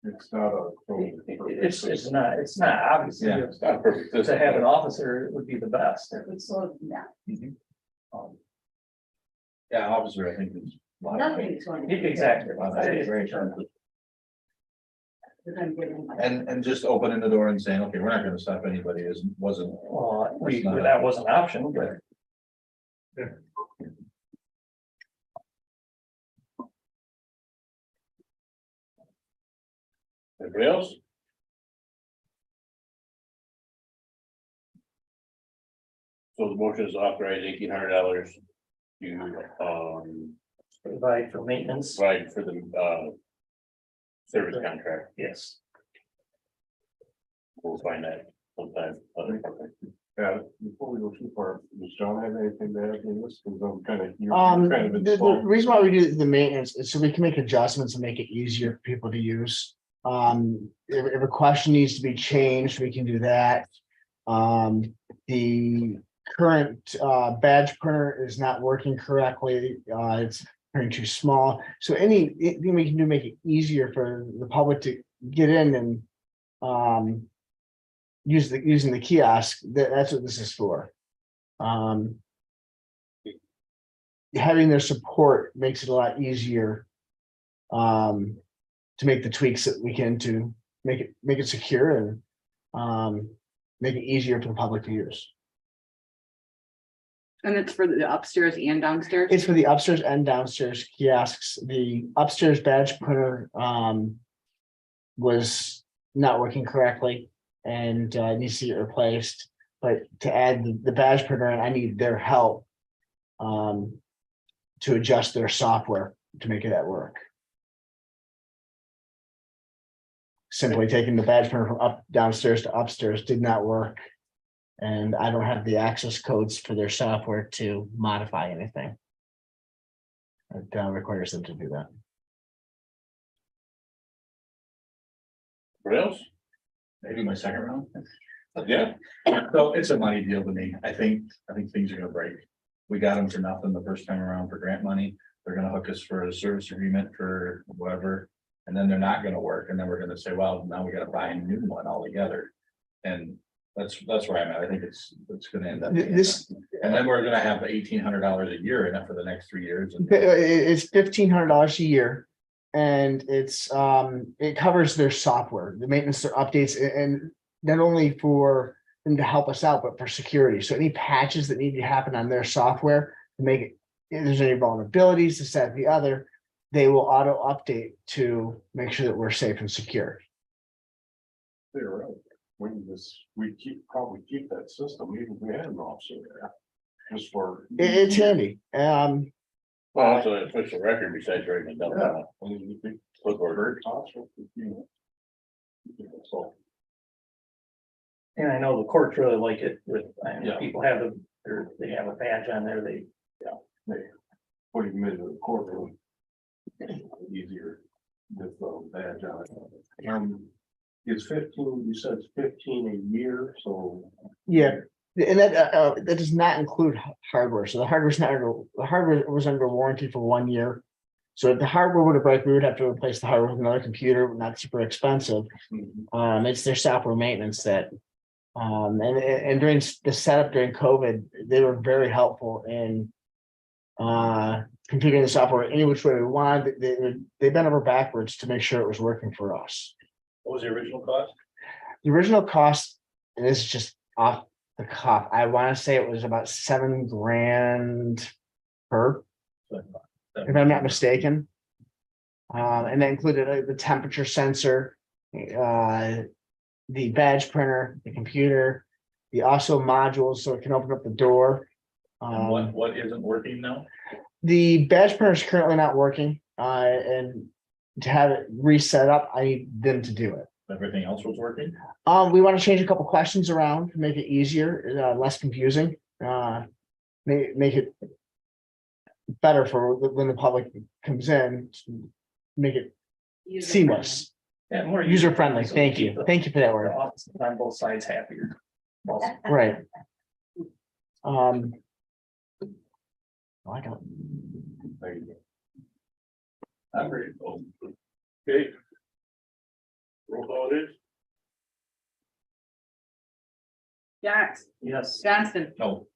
Speaker 2: It's not a.
Speaker 9: It's not, obviously,
Speaker 10: Yeah.
Speaker 1: It's not perfect.
Speaker 9: to have an officer would be the best.
Speaker 4: It would slow them down.
Speaker 10: Yeah, officer, I think is. a lot of money.
Speaker 4: Nothing's going to.
Speaker 9: Exactly.
Speaker 10: A lot of money, very expensive.
Speaker 4: They're gonna get in.
Speaker 10: And just opening the door and saying, okay, we're not gonna stop anybody wasn't.
Speaker 9: Well, that was an option, but
Speaker 1: Anybody else? So the motion is authorize $1,800 to,
Speaker 9: provide for maintenance,
Speaker 1: provide for the, service contract.
Speaker 9: yes.
Speaker 1: We'll find that sometime.
Speaker 2: Yeah, before we go too far, does John have anything to add to this? Because I'm kind of.
Speaker 12: The reason why we do the maintenance is so we can make adjustments and make it easier for people to use. If a question needs to be changed, we can do that. The current badge printer is not working correctly. It's printing too small. So anything we can do, make it easier for the public to get in and using the kiosk. That's what this is for. Having their support makes it a lot easier to make the tweaks that we can to make it secure and make it easier for the public to use.
Speaker 5: And it's for the upstairs and downstairs?
Speaker 12: It's for the upstairs and downstairs kiosks. The upstairs badge printer was not working correctly and needs to get replaced. But to add the badge printer, and I need their help to adjust their software to make it at work. Simply taking the badge printer from downstairs to upstairs did not work. And I don't have the access codes for their software to modify anything. It requires them to do that.
Speaker 1: What else?
Speaker 10: Maybe my second round.
Speaker 1: Yeah.
Speaker 10: So it's a money deal to me. I think things are gonna break. We got them for nothing the first time around for grant money. They're gonna hook us for a service agreement for whatever. And then they're not gonna work. And then we're gonna say, well, now we gotta buy a new one altogether. And that's where I'm at. I think it's gonna end up. being
Speaker 12: This
Speaker 10: that. And then we're gonna have $1,800 a year in it for the next 3 years. And
Speaker 12: it's $1,500 a year. And it's it covers their software, the maintenance, their updates, and not only for them to help us out, but for security. So any patches that need to happen on their software to make it, if there's any vulnerabilities, this, that, the other, they will auto update to make sure that we're safe and secure.
Speaker 2: They're right. We probably keep that system, even if we had an officer there. Just for.
Speaker 12: It's handy.
Speaker 1: Well, it's an official record besides writing it down.
Speaker 2: Yeah, I mean, you think,
Speaker 1: Look for it.
Speaker 2: very possible, So,
Speaker 9: And I know the courts really like it with,
Speaker 2: Yeah.
Speaker 9: people have they have a badge on there, they.
Speaker 2: what you made to the courtroom. Easier with the badge on it. It's 15, you said it's 15 a year, so.
Speaker 12: Yeah, and that does not include hardware. So the hardware was under warranty for 1 year. So if the hardware would have broke, we would have to replace the hardware with another computer, not super expensive. It's their software maintenance that, and during the setup during COVID, they were very helpful in configuring the software any which way we wanted. They bent over backwards to make sure it was working for us.
Speaker 1: What was the original cost?
Speaker 12: The original cost, and this is just off the cuff, I want to say it was about $7,000 per, if I'm not mistaken. And that included the temperature sensor, the badge printer, the computer, the also modules so it can open up the door.
Speaker 10: And what isn't working now?
Speaker 12: The badge printer is currently not working, and to have it reset up, I need them to do it.
Speaker 10: Everything else was working?
Speaker 12: We want to change a couple questions around to make it easier, less confusing, make it better for when the public comes in, make it seamless,
Speaker 9: Yeah, more
Speaker 12: user friendly. Thank
Speaker 9: Keep
Speaker 12: you.
Speaker 9: the-
Speaker 12: Thank you for that
Speaker 9: the
Speaker 12: word.
Speaker 9: offices on both sides happier. Also,
Speaker 12: Right. No, I don't.
Speaker 2: There you go. I'm ready to go.
Speaker 1: Okay. Roll call it is.
Speaker 5: Yax,
Speaker 9: Yes.
Speaker 5: Johnston,
Speaker 10: No,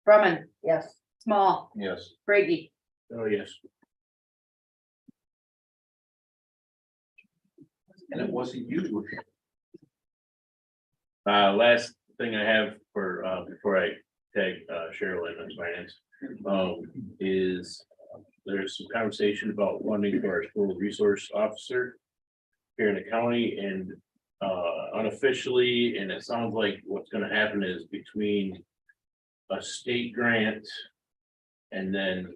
Speaker 5: Brumman,
Speaker 3: Yes.
Speaker 5: Small,
Speaker 2: Yes.
Speaker 5: Brady.
Speaker 1: Oh, yes.
Speaker 10: and it wasn't you.
Speaker 1: Last thing I have for, before I tag, Cheryl in on finance, is there's some conversation about funding for our school resource officer here in the county and, unofficially, and it sounds like what's gonna happen is between a state grant and then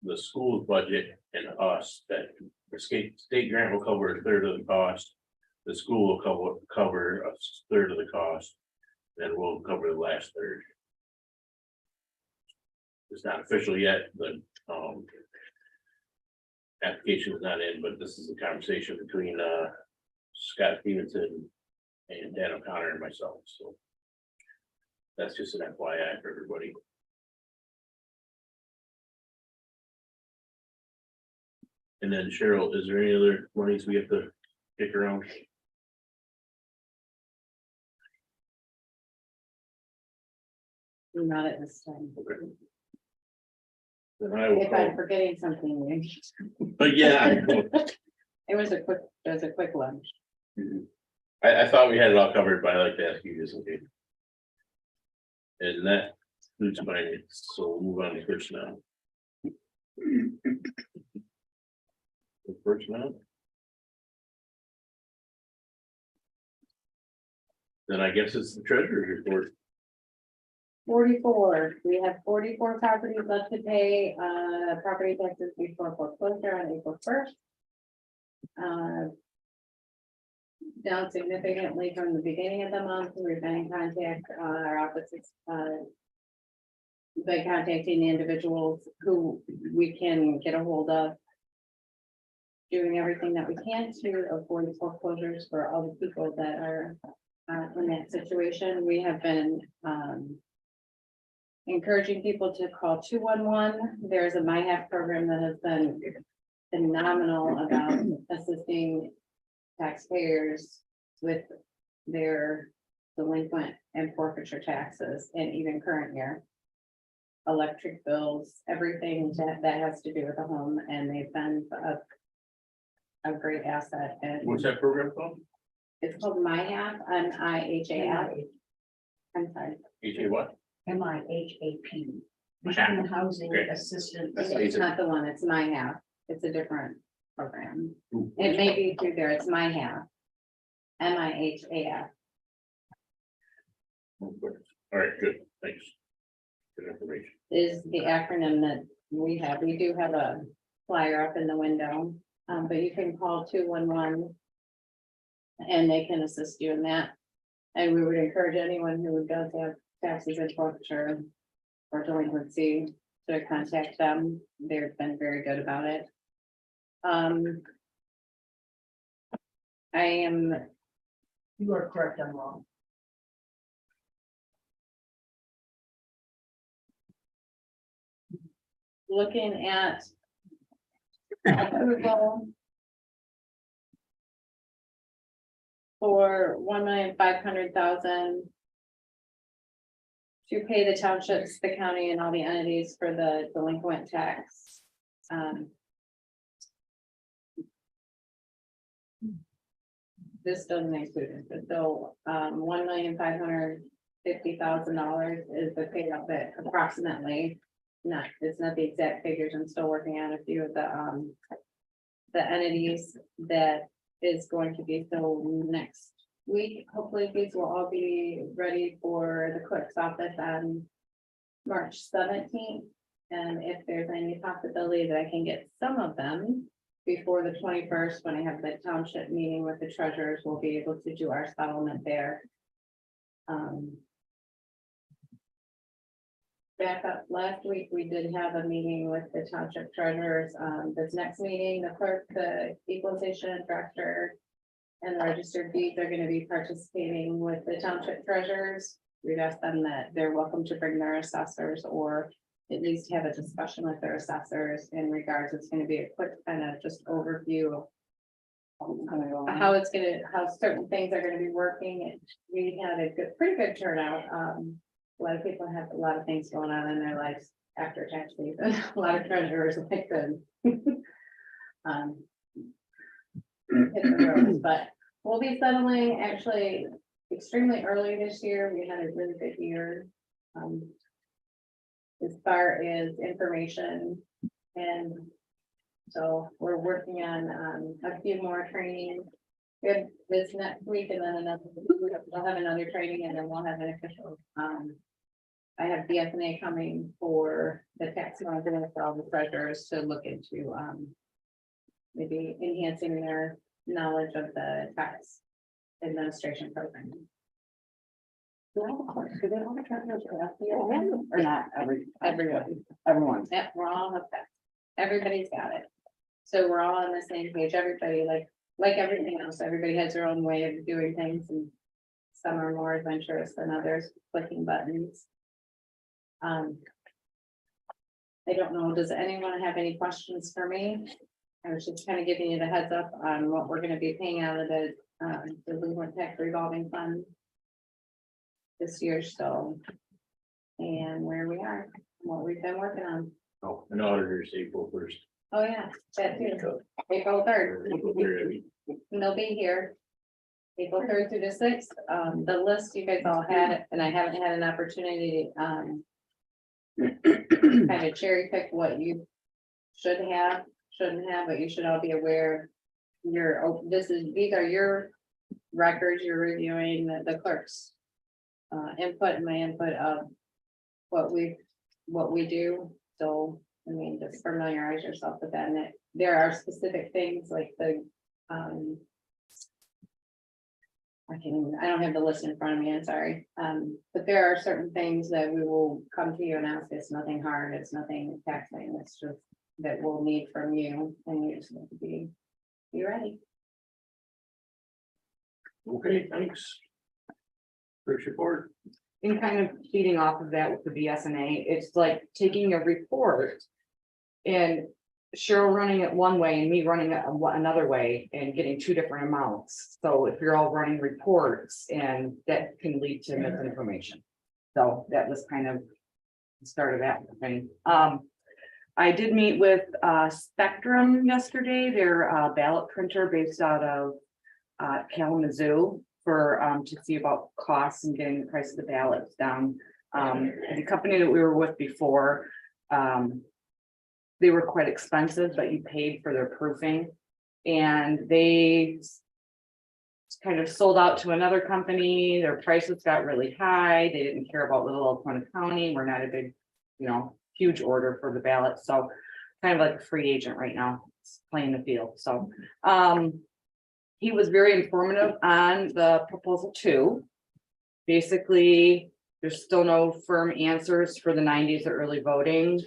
Speaker 1: the school's budget and us, that the state grant will cover a third of the cost. The school will cover a third of the cost, then we'll cover the last third. It's not official yet, but, application is not in, but this is a conversation between, Scott Stevenson and Dan O'Connor and myself, so. That's just an FYI for everybody. And then Cheryl, is there any other monies we have to kick around?
Speaker 5: Not at this time.
Speaker 1: Okay. Then I will
Speaker 5: If I'm
Speaker 1: call,
Speaker 5: forgetting something, maybe.
Speaker 1: but yeah.
Speaker 5: It was a quick lunch.
Speaker 1: I thought we had it all covered, but I like to ask you just in case. And that includes finance, so we'll move on to personnel. Personnel. Then I guess it's the treasurer's report.
Speaker 5: 44, we have 44 properties left to pay, property taxes before foreclosure on April 1st. Down significantly from the beginning of the month, we've been in contact, our offices, by contacting the individuals who we can get a hold of. Doing everything that we can to avoid foreclosures for all the people that are in that situation. We have been encouraging people to call 211. There's a MyHack program that has been phenomenal about assisting taxpayers with their delinquent and forfeiture taxes and even current year. Electric bills, everything that has to do with the home, and they've been a great asset. And
Speaker 1: What's that program called?
Speaker 5: it's called MyHack, MIHAF. I'm sorry.
Speaker 1: HA what?
Speaker 3: MIHAP.
Speaker 1: Michigan
Speaker 3: Housing
Speaker 1: Great.
Speaker 3: Assistance.
Speaker 5: It's not the one, it's MyHack. It's a different program. It may be through there, it's MyHack. MIHAF.
Speaker 1: All right, good, thanks. Good information.
Speaker 5: Is the acronym that we have. We do have a flyer up in the window, but you can call 211. And they can assist you in that. And we would encourage anyone who does have taxes and forfeiture or delinquency to contact them. They've been very good about it.
Speaker 3: You are correct, I'm wrong.
Speaker 5: Looking at approval for $1,500,000 to pay the townships, the county, and all the entities for the delinquent tax. This doesn't include it, so $1,550,000 is the payout that approximately. Not, it's not the exact figures. I'm still working on a few of the entities that is going to be filled next week. Hopefully these will all be ready for the clerk's office on March 17th. And if there's any possibility that I can get some of them before the 21st, when I have the township meeting with the treasurers, we'll be able to do our settlement there. back up, last week, we did have a meeting with the township treasurers, this next meeting, the clerk, the equalization director. And the registered deeds are gonna be participating with the township treasurers. We've asked them that they're welcome to bring their assessors or at least have a discussion with their assessors in regards, it's gonna be a quick kind of just overview of how it's gonna, how certain things are gonna be working. And we had a good, pretty good turnout. A lot of people have a lot of things going on in their lives after tax season. A lot of treasurers like the hit the roads, but we'll be settling actually extremely early this year. We had a really good year. As far as information, and so we're working on a few more training. We have this next week and then another, we'll have another training and then we'll have an official, I have BSNA coming for the tax resident for all the treasurers to look into, maybe enhancing their knowledge of the tax administration program.
Speaker 3: Do they all the treasurers have the, or not
Speaker 5: Everyone.
Speaker 3: everyone?
Speaker 5: Yeah, we're all up there. Everybody's got it. So we're all on the same page. Everybody, like everything else, everybody has their own way of doing things and some are more adventurous than others, clicking buttons. I don't know, does anyone have any questions for me? I was just kind of giving you the heads up on what we're gonna be paying out of the delinquent tax revolving fund this year, so. And where we are, what we've been working on.
Speaker 1: Oh, an auditor's April 1st.
Speaker 5: Oh, yeah, that too. April 3rd, and they'll be here. April 3rd through the 6th, the list you guys all had, and I haven't had an opportunity, kind of cherry pick what you should have, shouldn't have, but you should all be aware. These are your records, you're reviewing the clerk's input and my input of what we do, so, I mean, just familiarize yourself with that, and there are specific things like the, I don't have the list in front of me, I'm sorry. But there are certain things that we will come to you and ask. It's nothing hard, it's nothing taxing, it's just that we'll need from you and you just need to be ready.
Speaker 1: Okay, thanks. First report.
Speaker 13: And kind of feeding off of that with the BSNA, it's like taking a report. And Cheryl running it one way and me running it another way and getting two different amounts. So if you're all running reports, and that can lead to misinformation. So that was kind of the start of that thing. I did meet with Spectrum yesterday. They're a ballot printer based out of Kalamazoo for to see about costs and getting the price of the ballots down. The company that we were with before, they were quite expensive, but you paid for their proofing, and they kind of sold out to another company. Their prices got really high. They didn't care about little Oklahoma County. We're not a big, huge order for the ballot. So kind of like a free agent right now, playing the field. So he was very informative on the proposal 2. Basically, there's still no firm answers for the 90s or early voting.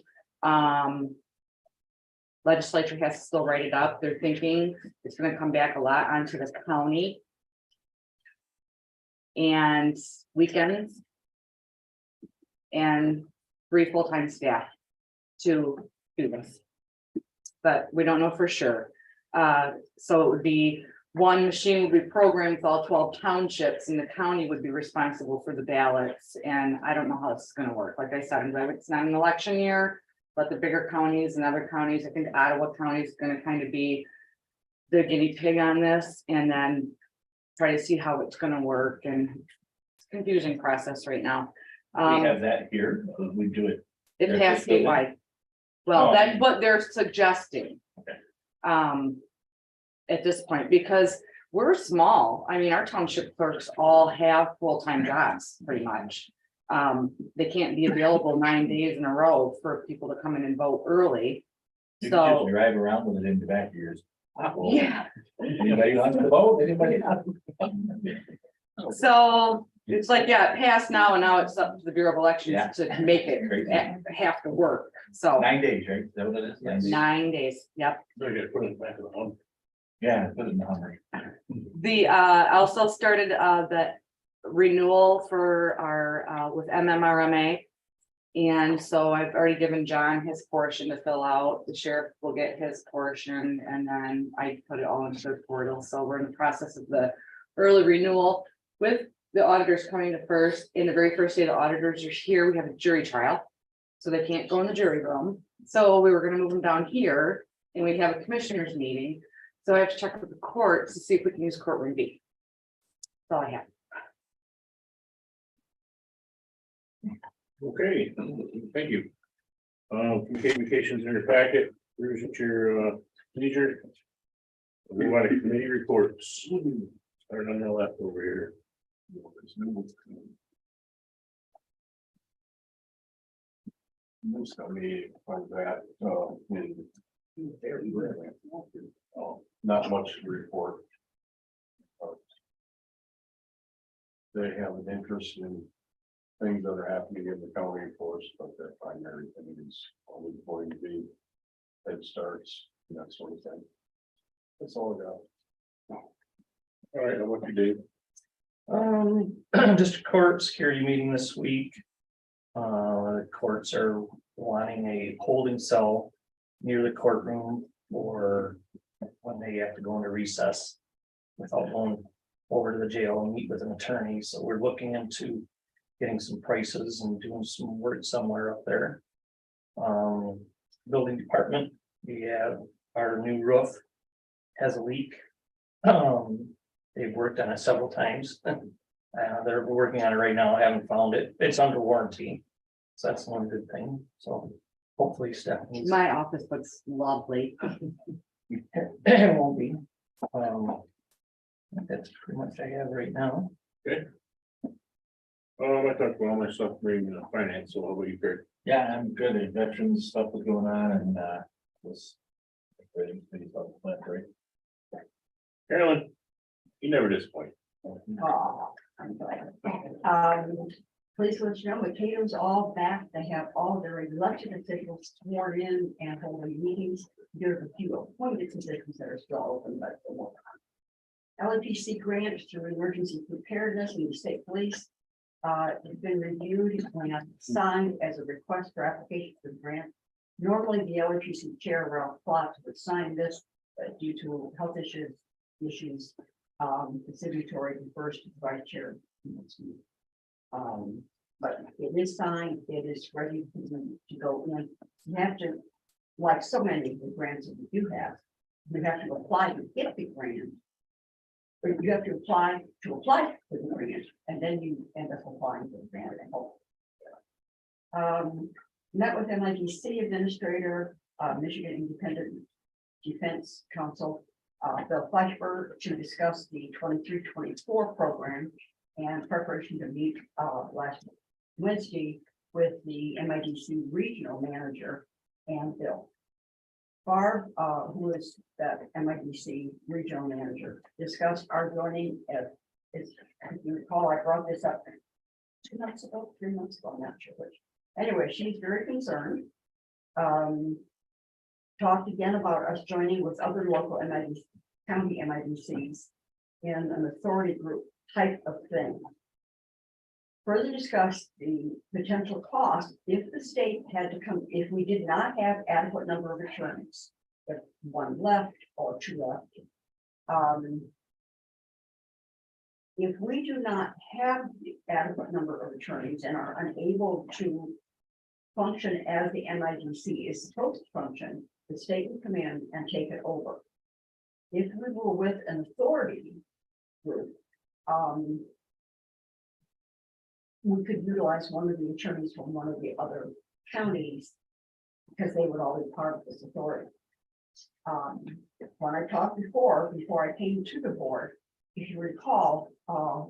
Speaker 13: Legislature has to still write it up. They're thinking it's going to come back a lot onto the county and weekends and 3 full-time staff to do this, but we don't know for sure. So it would be one machine would be programmed with all 12 townships, and the county would be responsible for the ballots. And I don't know how this is going to work. Like I said, it's not an election year. But the bigger counties and other counties, I think Ottawa County is going to kind of be the guinea pig on this, and then try to see how it's going to work. And it's a confusing process right now.
Speaker 7: We have that here, we do it.
Speaker 13: It passed statewide. Well, that's what they're suggesting.
Speaker 7: Okay.
Speaker 13: At this point, because we're small. I mean, our township clerks all have full-time jobs, pretty much. They can't be available 9 days in a row for people to come in and vote early.
Speaker 7: You
Speaker 13: So-
Speaker 7: can just drive around with it in the back of yours.
Speaker 13: Yeah.
Speaker 7: Anybody wants to vote? Anybody?
Speaker 13: So It's like, yeah, it passed now and now it's up to the Bureau of Elections
Speaker 10: Yeah.
Speaker 13: to make it have to work. So
Speaker 10: 9 days, right? Is that what it is? 9 days?
Speaker 13: 9 days, yep.
Speaker 1: They're gonna put it back on.
Speaker 10: Yeah, put it in the Hummer.
Speaker 13: The also started the renewal for our with MMRMA. And so I've already given John his portion to fill out. The sheriff will get his portion and then I put it all into the portal. So we're in the process of the early renewal with the auditors coming to first. In the very first day the auditors are here, we have a jury trial. So they can't go in the jury room. So we were gonna move them down here and we'd have a commissioners meeting. So I have to check with the courts to see if we can use courtroom B. That's all I have.
Speaker 1: Okay, thank you. Communications in your packet, here's at your leisure. We want to committee reports. Start on the left over here.
Speaker 2: Most of me on that, not much to report. They have an interest in things that are happening in the county, of course, but their primary thing is always going to be Head Starts, and that sort of thing. That's all I got.
Speaker 1: All right, what you do?
Speaker 9: Just a court security meeting this week. The courts are wanting a holding cell near the courtroom for when they have to go into recess without going over to the jail and meet with an attorney. So we're looking into getting some prices and doing some work somewhere up there. Building department, we have our new roof has a leak. They've worked on it several times. They're working on it right now. I haven't found it. It's under warranty. So that's one good thing. So hopefully Stephanie's.
Speaker 13: My office looks lovely.
Speaker 9: It won't be. That's pretty much I have right now.
Speaker 1: I talked about all my stuff bringing finance, so how about you, Craig?
Speaker 10: Yeah, I'm good. The veterans stuff was going on and was. Ready for the plant, right?
Speaker 1: Carolyn, you never disappoint.
Speaker 3: Oh, I'm glad. Please let you know, Makado's all back. They have all their elected officials sworn in and holding meetings. There's a few appointed positions that are still open, but they're working on. LPC grant through emergency preparedness in the state police. It's been reviewed and signed as a request for application for the grant. Normally, the LPC chair, Ralph Plotz, would sign this, but due to health issues, the signatory refers to the vice chair. But it is signed, it is ready to go in. You have to, like so many of the grants that we do have, you have to apply to get the grant. But you have to apply for the grant, and then you end up applying for the grant. Met with MIDC administrator, Michigan Independent Defense Council, Bill Fleischberg, to discuss the 23-24 program and preparation to meet last Wednesday with the MIDC regional manager and Bill. Barb, who is the MIDC regional manager, discussed our joining as, if you recall, I brought this up 2 months ago, 3 months ago, I'm not sure which. Anyway, she's very concerned. Talked again about us joining with other local MIDC, county MIDCs in an authority group type of thing. Further discussed the potential cost if the state had to come, if we did not have adequate number of attorneys, if 1 left or 2 left. If we do not have the adequate number of attorneys and are unable to function as the MIDC is supposed to function, the state will come in and take it over. If we were with an authority group, we could utilize one of the attorneys from one of the other counties because they would all be part of this authority. When I talked before I came to the board, if you recall, our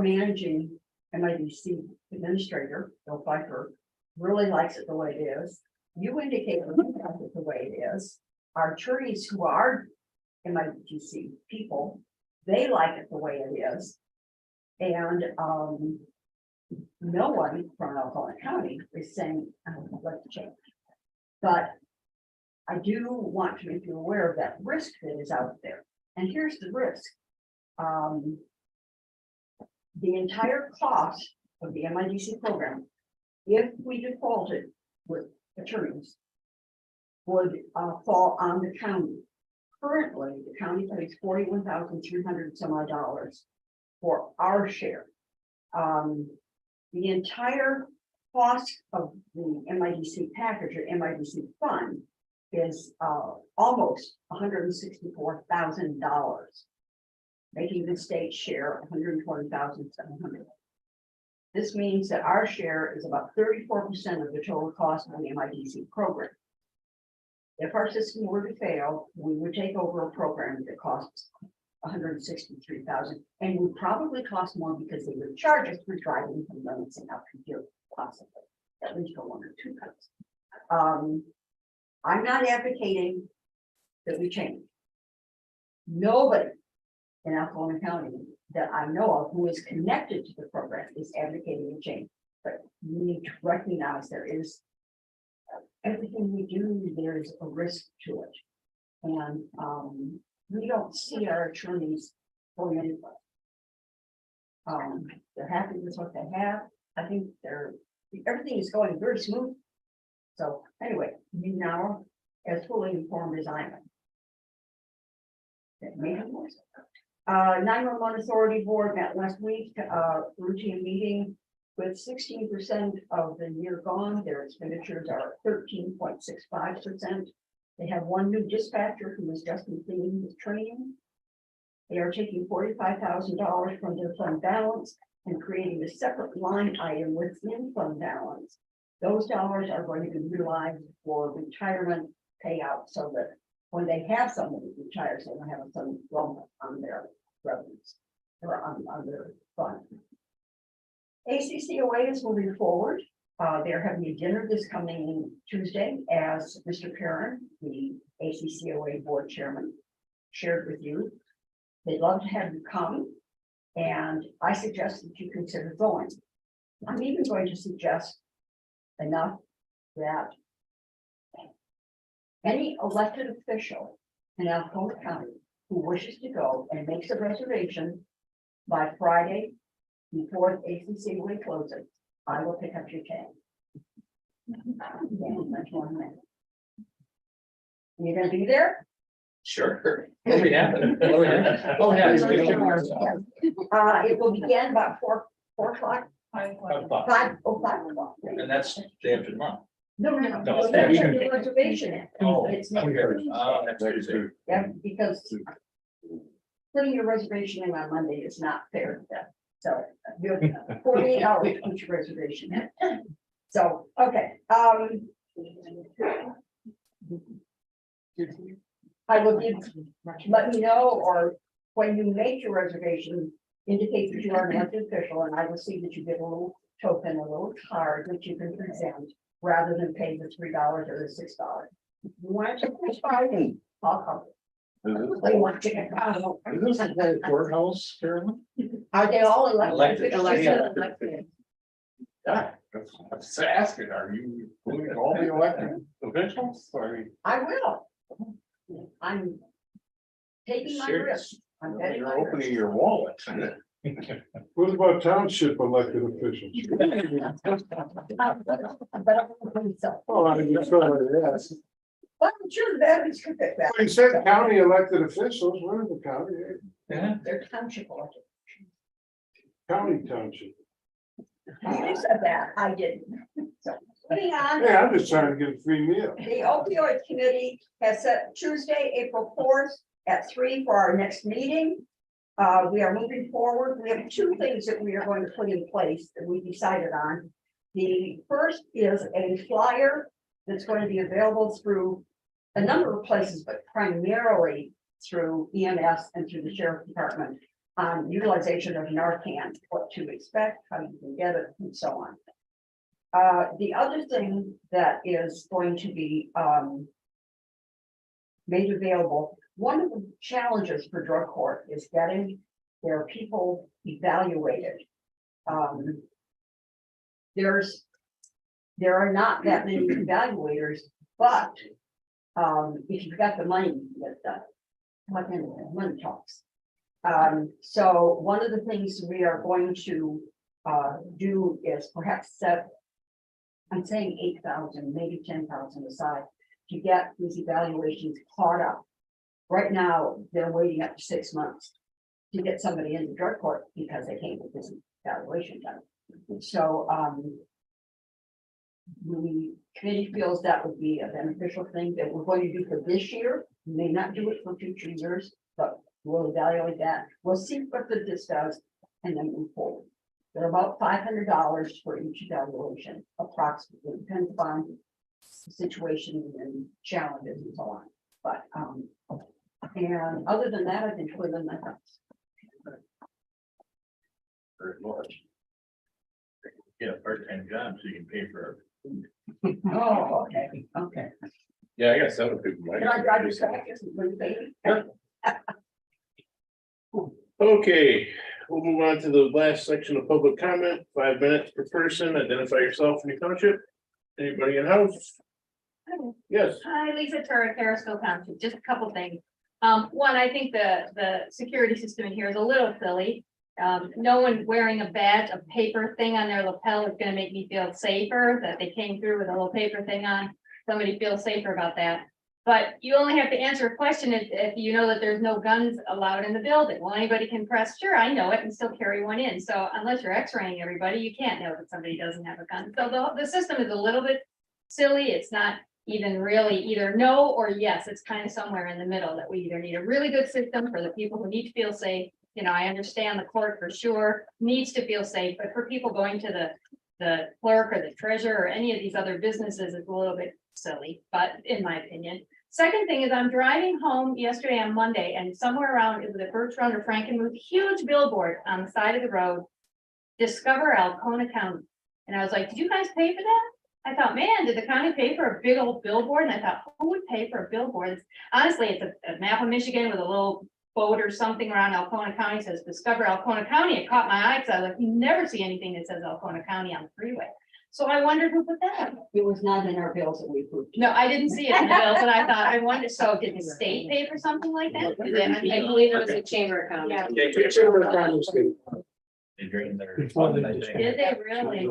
Speaker 3: managing MIDC administrator, Bill Pfeiffer, really likes it the way it is. You indicate you like it the way it is. Our attorneys who are MIDC people, they like it the way it is. And, no one from Alphaba County is saying, I'd like to change. But I do want to make you aware of that risk that is out there. And here's the risk. The entire cost of the MIDC program, if we defaulted with attorneys, would fall on the county. Currently, the county pays $41,300 some odd dollars for our share. The entire cost of the MIDC package or MIDC fund is almost $164,000, making the state share $120,700. This means that our share is about 34% of the total cost of the MIDC program. If our system were to fail, we would take over a program that costs $163,000 and would probably cost more because they would charge us for driving from Lansing up to here, possibly, at least for 1 or 2 cuts. I'm not advocating that we change. Nobody in Alphaba County that I know of who is connected to the program is advocating a change. But we need to recognize there is everything we do, there's a risk to it. And we don't see our attorneys going anywhere. They're happy with what they have. I think everything is going very smooth. So anyway, you now as fully informed as I am. That may have more. 911 Authority Board met last week, routine meeting with 16% of the year gone. Their expenditures are 13.65%. They have one new dispatcher who is just completing his training. They are taking $45,000 from their fund balance and creating a separate line item within fund balance. Those dollars are going to be utilized for retirement payout so that when they have somebody retire, so they don't have some lump on their revenues or on their fund. ACCOA is moving forward. They're having a dinner this coming Tuesday, as Mr. Perrin, the ACCOA board chairman, shared with you. They'd love to have you come, and I suggest that you consider going. I'm even going to suggest enough that any elected official in Alphaba County who wishes to go and makes a reservation by Friday before the ACCOA closes, I will pick up your tab. You're gonna be there?
Speaker 6: Sure. What we have? Oh, yeah.
Speaker 3: It will begin about 4 o'clock. 5 o'clock.
Speaker 10: And that's day after tomorrow.
Speaker 3: No.
Speaker 10: No,
Speaker 3: You have to have your reservation in.
Speaker 10: Oh,
Speaker 3: It's next
Speaker 10: okay.
Speaker 3: Tuesday.
Speaker 10: Next Tuesday.
Speaker 3: Yeah, because putting your reservation in on Monday is not fair to them. So you have 48 hours to put your reservation in. So, okay. I will let me know, or when you make your reservation, indicate that you are an elected official, and I will see that you get a little token, a little card that you can present rather than pay the $3 or the $6. You want to take Friday, I'll cover. They want chicken.
Speaker 2: Is this the courthouse, Carolyn?
Speaker 3: Are they all elected?
Speaker 5: Elected.
Speaker 2: Yeah, that's asking, are you including all the elected officials?
Speaker 3: I will. I'm taking my risk. I'm betting my
Speaker 2: You're opening
Speaker 3: risk.
Speaker 2: your wallet.
Speaker 14: What about township elected officials?
Speaker 3: But I'm so.
Speaker 14: Oh, I just thought I'd ask.
Speaker 3: But I'm sure the veterans could pick that.
Speaker 14: Well, you said county elected officials, where is the county?
Speaker 3: They're township elected.
Speaker 14: County township.
Speaker 3: You said that, I didn't. So, moving on.
Speaker 14: Hey, I'm just trying to get a free meal.
Speaker 3: The opioid committee has set Tuesday, April 4th at 3 for our next meeting. We are moving forward. We have 2 things that we are going to put in place that we decided on. The first is a flyer that's going to be available through a number of places, but primarily through EMS and through the sheriff's department on utilization of Narcan, what to expect, how you can get it, and so on. The other thing that is going to be made available, one of the challenges for drug court is getting there are people evaluated. There are not that many evaluators, but if you've got the money, you can get it done. Money talks. So one of the things we are going to do is perhaps set, I'm saying 8,000, maybe 10,000 aside to get these evaluations caught up. Right now, they're waiting up to 6 months to get somebody into drug court because they can't get this evaluation done. So the committee feels that would be a beneficial thing that we're going to do for this year. We may not do it for future years, but we'll evaluate that. We'll see what this does and then move forward. They're about $500 for each evaluation, approximately, depends upon the situation and challenges and so on. But and other than that, I've been twiddling my thumbs.
Speaker 10: Very much. Get a part-time job so you can pay for
Speaker 3: Oh, okay.
Speaker 1: Yeah, I got some people.
Speaker 3: Can I drive your back? Baby?
Speaker 1: Okay, we'll move on to the last section of public comment, 5 minutes per person, identify yourself in your township. Anybody in house? Yes.
Speaker 5: Hi, Lisa Turek, Harrisville Township, just a couple things. One, I think the security system in here is a little silly. No one wearing a badge, a paper thing on their lapel is gonna make me feel safer that they came through with a little paper thing on. Somebody feels safer about that. But you only have to answer a question if you know that there's no guns allowed in the building. Well, anybody can press, sure, I know it, and still carry one in. So unless you're x-raying everybody, you can't know that somebody doesn't have a gun. So the system is a little bit silly. It's not even really either no or yes. It's kind of somewhere in the middle that we either need a really good system for the people who need to feel safe. You know, I understand the court for sure needs to feel safe, but for people going to the clerk or the treasurer or any of these other businesses, it's a little bit silly, but in my opinion. Second thing is I'm driving home yesterday on Monday and somewhere around is the Birch Run or Frankenmuth, huge billboard on the side of the road. Discover Alcona County. And I was like, did you guys pay for that? I thought, man, did the county pay for a big old billboard? And I thought, who would pay for a billboard? Honestly, it's a map of Michigan with a little boat or something around Alcona County, says discover Alcona County. It caught my eye because I was like, you never see anything that says Alcona County on the freeway. So I wondered who put that up.
Speaker 3: It was not in our bills that we approved.
Speaker 5: No, I didn't see it in the bills, and I thought, I wondered, so did the state pay for something like that?
Speaker 13: I believe it was a chamber of commerce.
Speaker 5: Yeah.
Speaker 10: They drain their.
Speaker 5: Did they really?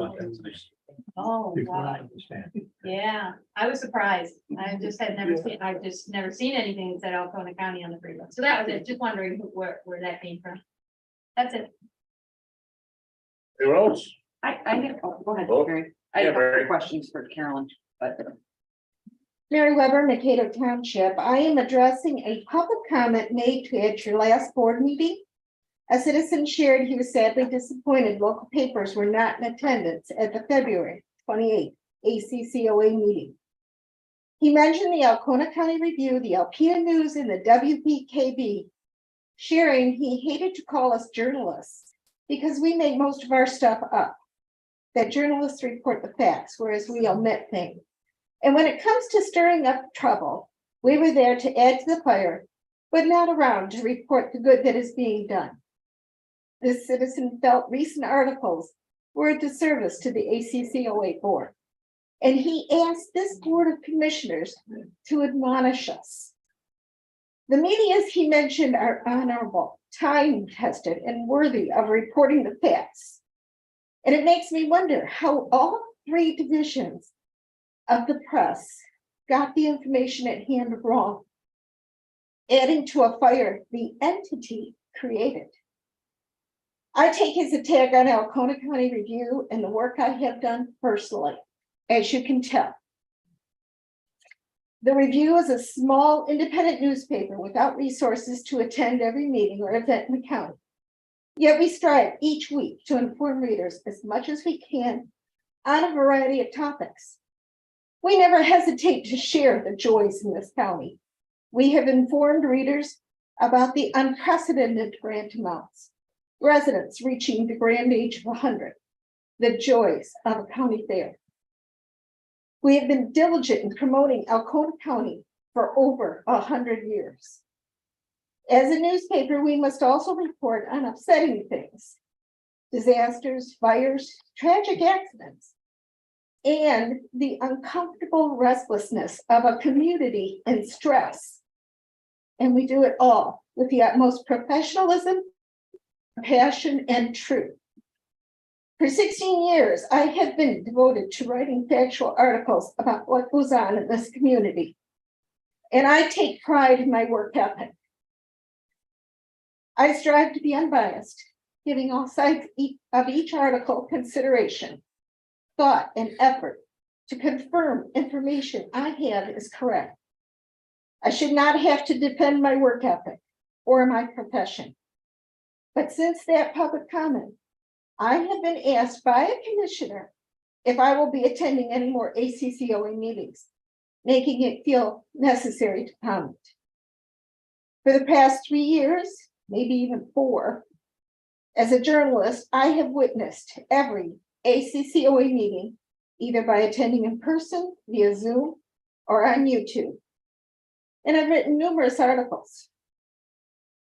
Speaker 5: Oh, wow. Yeah, I was surprised. I just had never seen, I've just never seen anything that said Alcona County on the freeway. So that was it. Just wondering where that came from. That's it.
Speaker 1: Anyone else?
Speaker 13: I have, go ahead,
Speaker 1: Oh,
Speaker 13: Mary. I
Speaker 1: yeah,
Speaker 13: have
Speaker 1: Mary.
Speaker 13: questions for Carolyn, but.
Speaker 15: Mary Weber, Mankato Township. I am addressing a public comment made at your last board meeting. A citizen shared he was sadly disappointed local papers were not in attendance at the February 28th ACCOA meeting. He mentioned the Alcona County Review, the Alpena News, and the WPKB, sharing he hated to call us journalists because we make most of our stuff up. That journalists report the facts, whereas we omit things. And when it comes to stirring up trouble, we were there to add to the fire, but not around to report the good that is being done. This citizen felt recent articles were a disservice to the ACCOA board, and he asked this board of commissioners to admonish us. The medias he mentioned are honorable, time-tested, and worthy of reporting the facts. And it makes me wonder how all three divisions of the press got the information at hand wrong, adding to a fire the entity created. I take his attack on Alcona County Review and the work I have done personally, as you can tell. The Review is a small independent newspaper without resources to attend every meeting or event in the county. Yet we strive each week to inform readers as much as we can on a variety of topics. We never hesitate to share the joys in this county. We have informed readers about the unprecedented grant amounts, residents reaching the grand age of 100, the joys of a county fair. We have been diligent in promoting Alcona County for over 100 years. As a newspaper, we must also report on upsetting things. Disasters, fires, tragic accidents. And the uncomfortable restlessness of a community in stress. And we do it all with the utmost professionalism, passion, and truth. For 16 years, I have been devoted to writing factual articles about what goes on in this community. And I take pride in my work ethic. I strive to be unbiased, giving all sides of each article consideration, thought, and effort to confirm information I have is correct. I should not have to defend my work ethic or my profession. But since that public comment, I have been asked by a commissioner if I will be attending any more ACCOA meetings, making it feel necessary to comment. For the past 3 years, maybe even 4, as a journalist, I have witnessed every ACCOA meeting, either by attending in person, via Zoom, or on YouTube. And I've written numerous articles.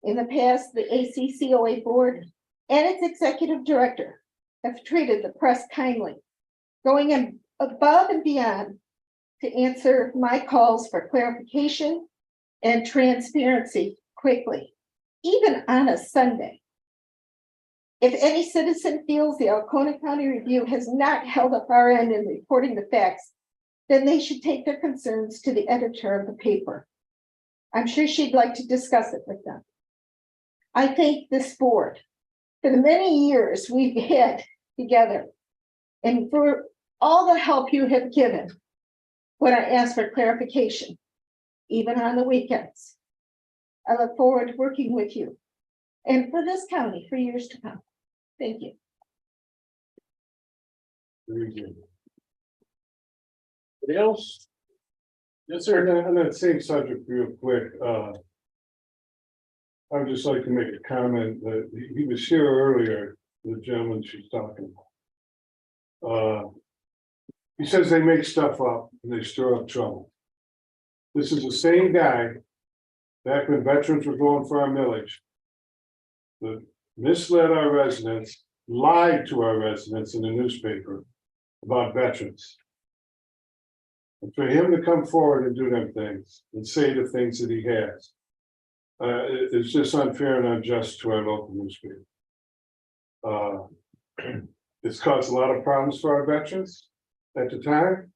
Speaker 15: In the past, the ACCOA board and its executive director have treated the press kindly, going above and beyond to answer my calls for clarification and transparency quickly, even on a Sunday. If any citizen feels the Alcona County Review has not held up our end in reporting the facts, then they should take their concerns to the editor of the paper. I'm sure she'd like to discuss it with them. I thank this board for the many years we've had together and for all the help you have given when I ask for clarification, even on the weekends. I look forward to working with you and for this county for years to come. Thank you.
Speaker 14: Very good.
Speaker 1: Anybody else?
Speaker 14: Yes, sir. On that same subject, real quick, I would just like to make a comment that he was here earlier, the gentleman she's talking about. He says they make stuff up and they stir up trouble. This is the same guy back when veterans were going for our millage that misled our residents, lied to our residents in the newspaper about veterans. And for him to come forward and do them things and say the things that he has, it's just unfair and unjust to our local newspaper. It's caused a lot of problems for our veterans at the time.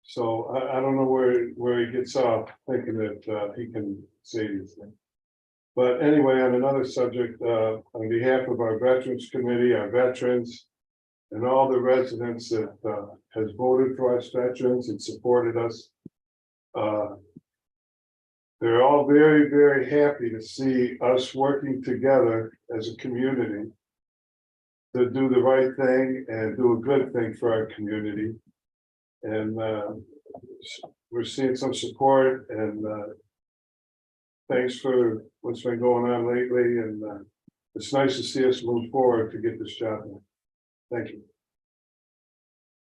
Speaker 14: So I don't know where he gets off thinking that he can say these things. But anyway, on another subject, on behalf of our Veterans Committee, our veterans, and all the residents that has voted for us veterans and supported us, they're all very, very happy to see us working together as a community to do the right thing and do a good thing for our community. And we're seeing some support, and thanks for what's been going on lately. And it's nice to see us move forward to get this job done. Thank you.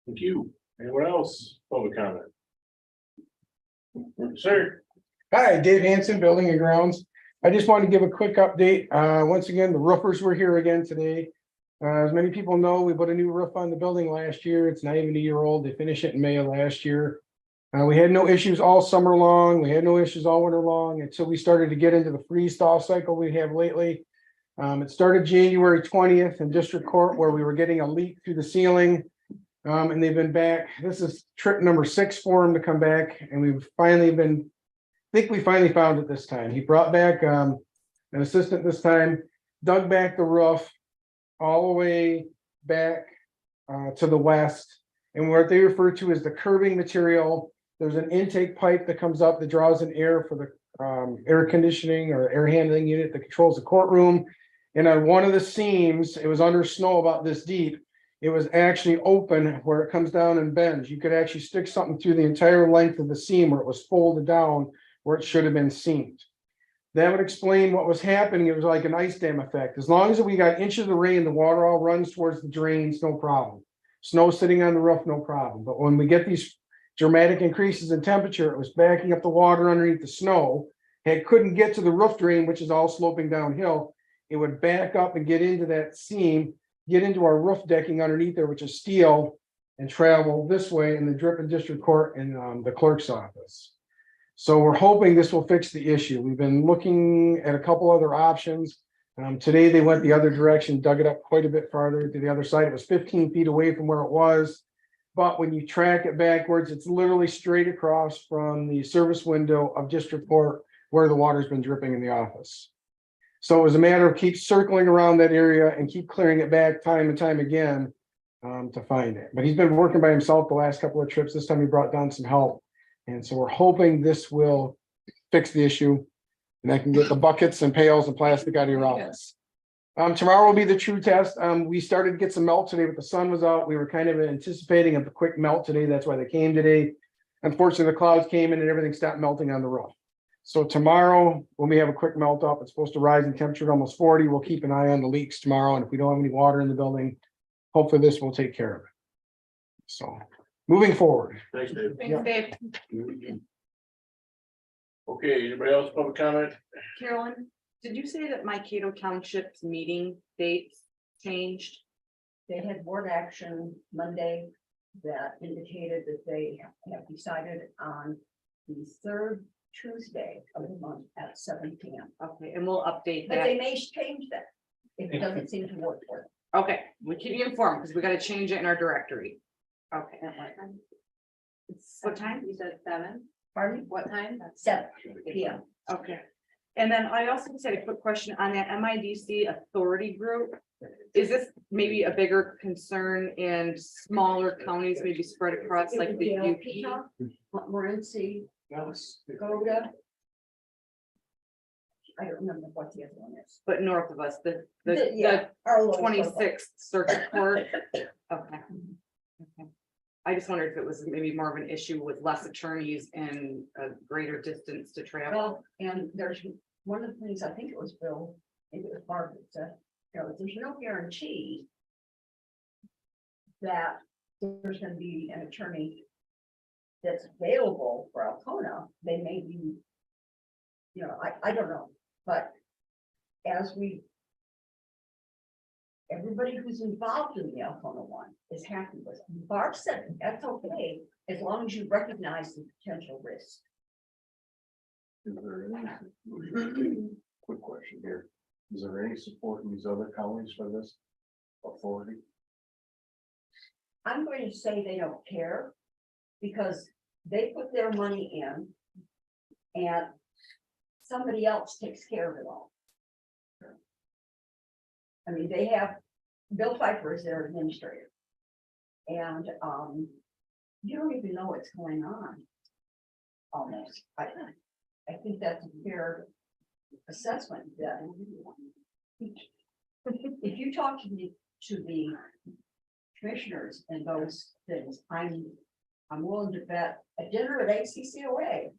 Speaker 1: Thank you. Anyone else? Public comment? Sir.
Speaker 16: Hi, Dave Hanson, Building and Grounds. I just wanted to give a quick update. Once again, the roofers were here again today. As many people know, we put a new roof on the building last year. It's not even a year old. They finished it in May of last year. We had no issues all summer long. We had no issues all winter long until we started to get into the freeze thaw cycle we have lately. It started January 20th in District Court where we were getting a leak through the ceiling. And they've been back. This is trip number 6 for them to come back. And we've finally been, I think we finally found it this time. He brought back an assistant this time, dug back the roof all the way back to the west. And what they refer to as the curbing material. There's an intake pipe that comes up that draws in air for the air conditioning or air handling unit that controls the courtroom. And on one of the seams, it was under snow about this deep. It was actually open where it comes down and bends. You could actually stick something through the entire length of the seam where it was folded down where it should have been seamed. That would explain what was happening. It was like an ice dam effect. As long as we got inches of rain, the water all runs towards the drains, no problem. Snow sitting on the roof, no problem. But when we get these dramatic increases in temperature, it was backing up the water underneath the snow. couldn't get to the roof drain, which is all sloping downhill. It would back up and get into that seam, get into our roof decking underneath there, which is steel, and travel this way in the drip in district court and the clerk's office. So we're hoping this will fix the issue. We've been looking at a couple other options. Today they went the other direction, dug it up quite a bit farther to the other side. It was 15 feet away from where it was. But when you track it backwards, it's literally straight across from the service window of district court where the water's been dripping in the office. So it was a matter of keep circling around that area and keep clearing it back time and time again to find it. But he's been working by himself the last couple of trips. This time he brought down some help. And so we're hoping this will fix the issue. And I can get the buckets and pails and plastic out of your office. Tomorrow will be the true test. We started to get some melt today, but the sun was out. We were kind of anticipating a quick melt today. That's why they came today. Unfortunately, the clouds came in and everything stopped melting on the roof. So tomorrow, when we have a quick melt up, it's supposed to rise in temperature to almost 40. We'll keep an eye on the leaks tomorrow. And if we don't have any water in the building, hopefully this will take care of it. So moving forward.
Speaker 1: Thanks, Dave.
Speaker 5: Thanks, Dave.
Speaker 1: Okay, anybody else public comment?
Speaker 13: Carolyn, did you say that Mankato Township's meeting dates changed?
Speaker 3: They had board action Monday that indicated that they have decided on the third Tuesday of the month at 7 p.m.
Speaker 13: Okay, and we'll update
Speaker 3: But they
Speaker 13: that.
Speaker 3: may change that if it doesn't seem to work for them.
Speaker 13: Okay, we'll keep you informed because we gotta change it in our directory. Okay. What time?
Speaker 5: You said 7,
Speaker 3: Pardon me?
Speaker 5: what time?
Speaker 3: 7 p.m.
Speaker 13: Okay. And then I also just had a quick question on that MIDC authority group. Is this maybe a bigger concern in smaller counties, maybe spread across like the UP?
Speaker 3: Montmorency, Skoda. I don't remember what the other one is.
Speaker 13: But north of us, the
Speaker 3: Our little
Speaker 13: 26th Circuit Court? Okay. Okay. I just wondered if it was maybe more of an issue with less attorneys and a greater distance to travel.
Speaker 3: Well, and there's one of the things, I think it was Bill, maybe it was Barbara, said, you know, there's no guarantee that there's gonna be an attorney that's available for Alcona. They may be, you know, I don't know, but as everybody who's involved in the Alcona one is happy with it. Barb said, that's okay, as long as you recognize the potential risk.
Speaker 2: Is there any, quick question here, is there any support in these other counties for this authority?
Speaker 3: I'm going to say they don't care because they put their money in and somebody else takes care of it all. I mean, they have, Bill Pfeiffer is their administrator. And you don't even know what's going on. Almost, I think that's a fair assessment that if you talk to the commissioners and those things, I'm willing to bet a dinner at ACCOA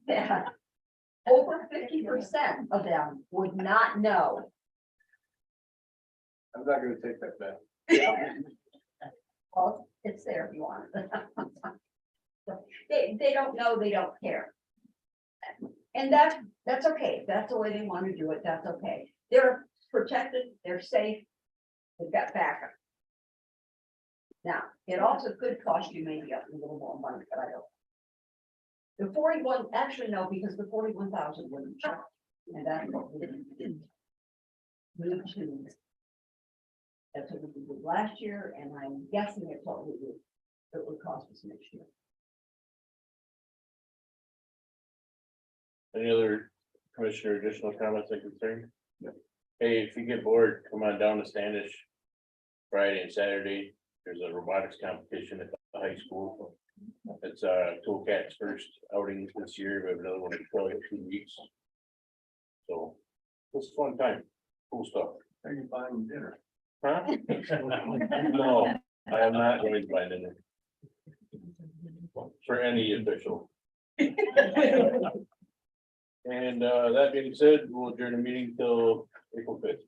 Speaker 3: that over 50% of them would not know.
Speaker 2: I'm not gonna take that bet.
Speaker 3: Well, it's there if you want it. They don't know, they don't care. And that's okay. That's the way they want to do it. That's okay. They're protected, they're safe. They've got backup. Now, it also could cost you maybe a little more money, but I don't. The 41, actually, no, because the 41,000 wouldn't charge. And that's what we did. Move to. That's what we did last year, and I'm guessing it's what it would cost us next year.
Speaker 1: Any other commissioner additional comments and concerns? Hey, if you get bored, come on down to Standish. Friday and Saturday, there's a robotics competition at the high school. It's Toolcat's first outing this year. We have another one in probably 2 weeks. So it's a fun time, cool stuff.
Speaker 2: Are you buying dinner?
Speaker 1: Huh? No, I am not going to buy dinner. For any official. And that being said, we'll adjourn the meeting till April 5th.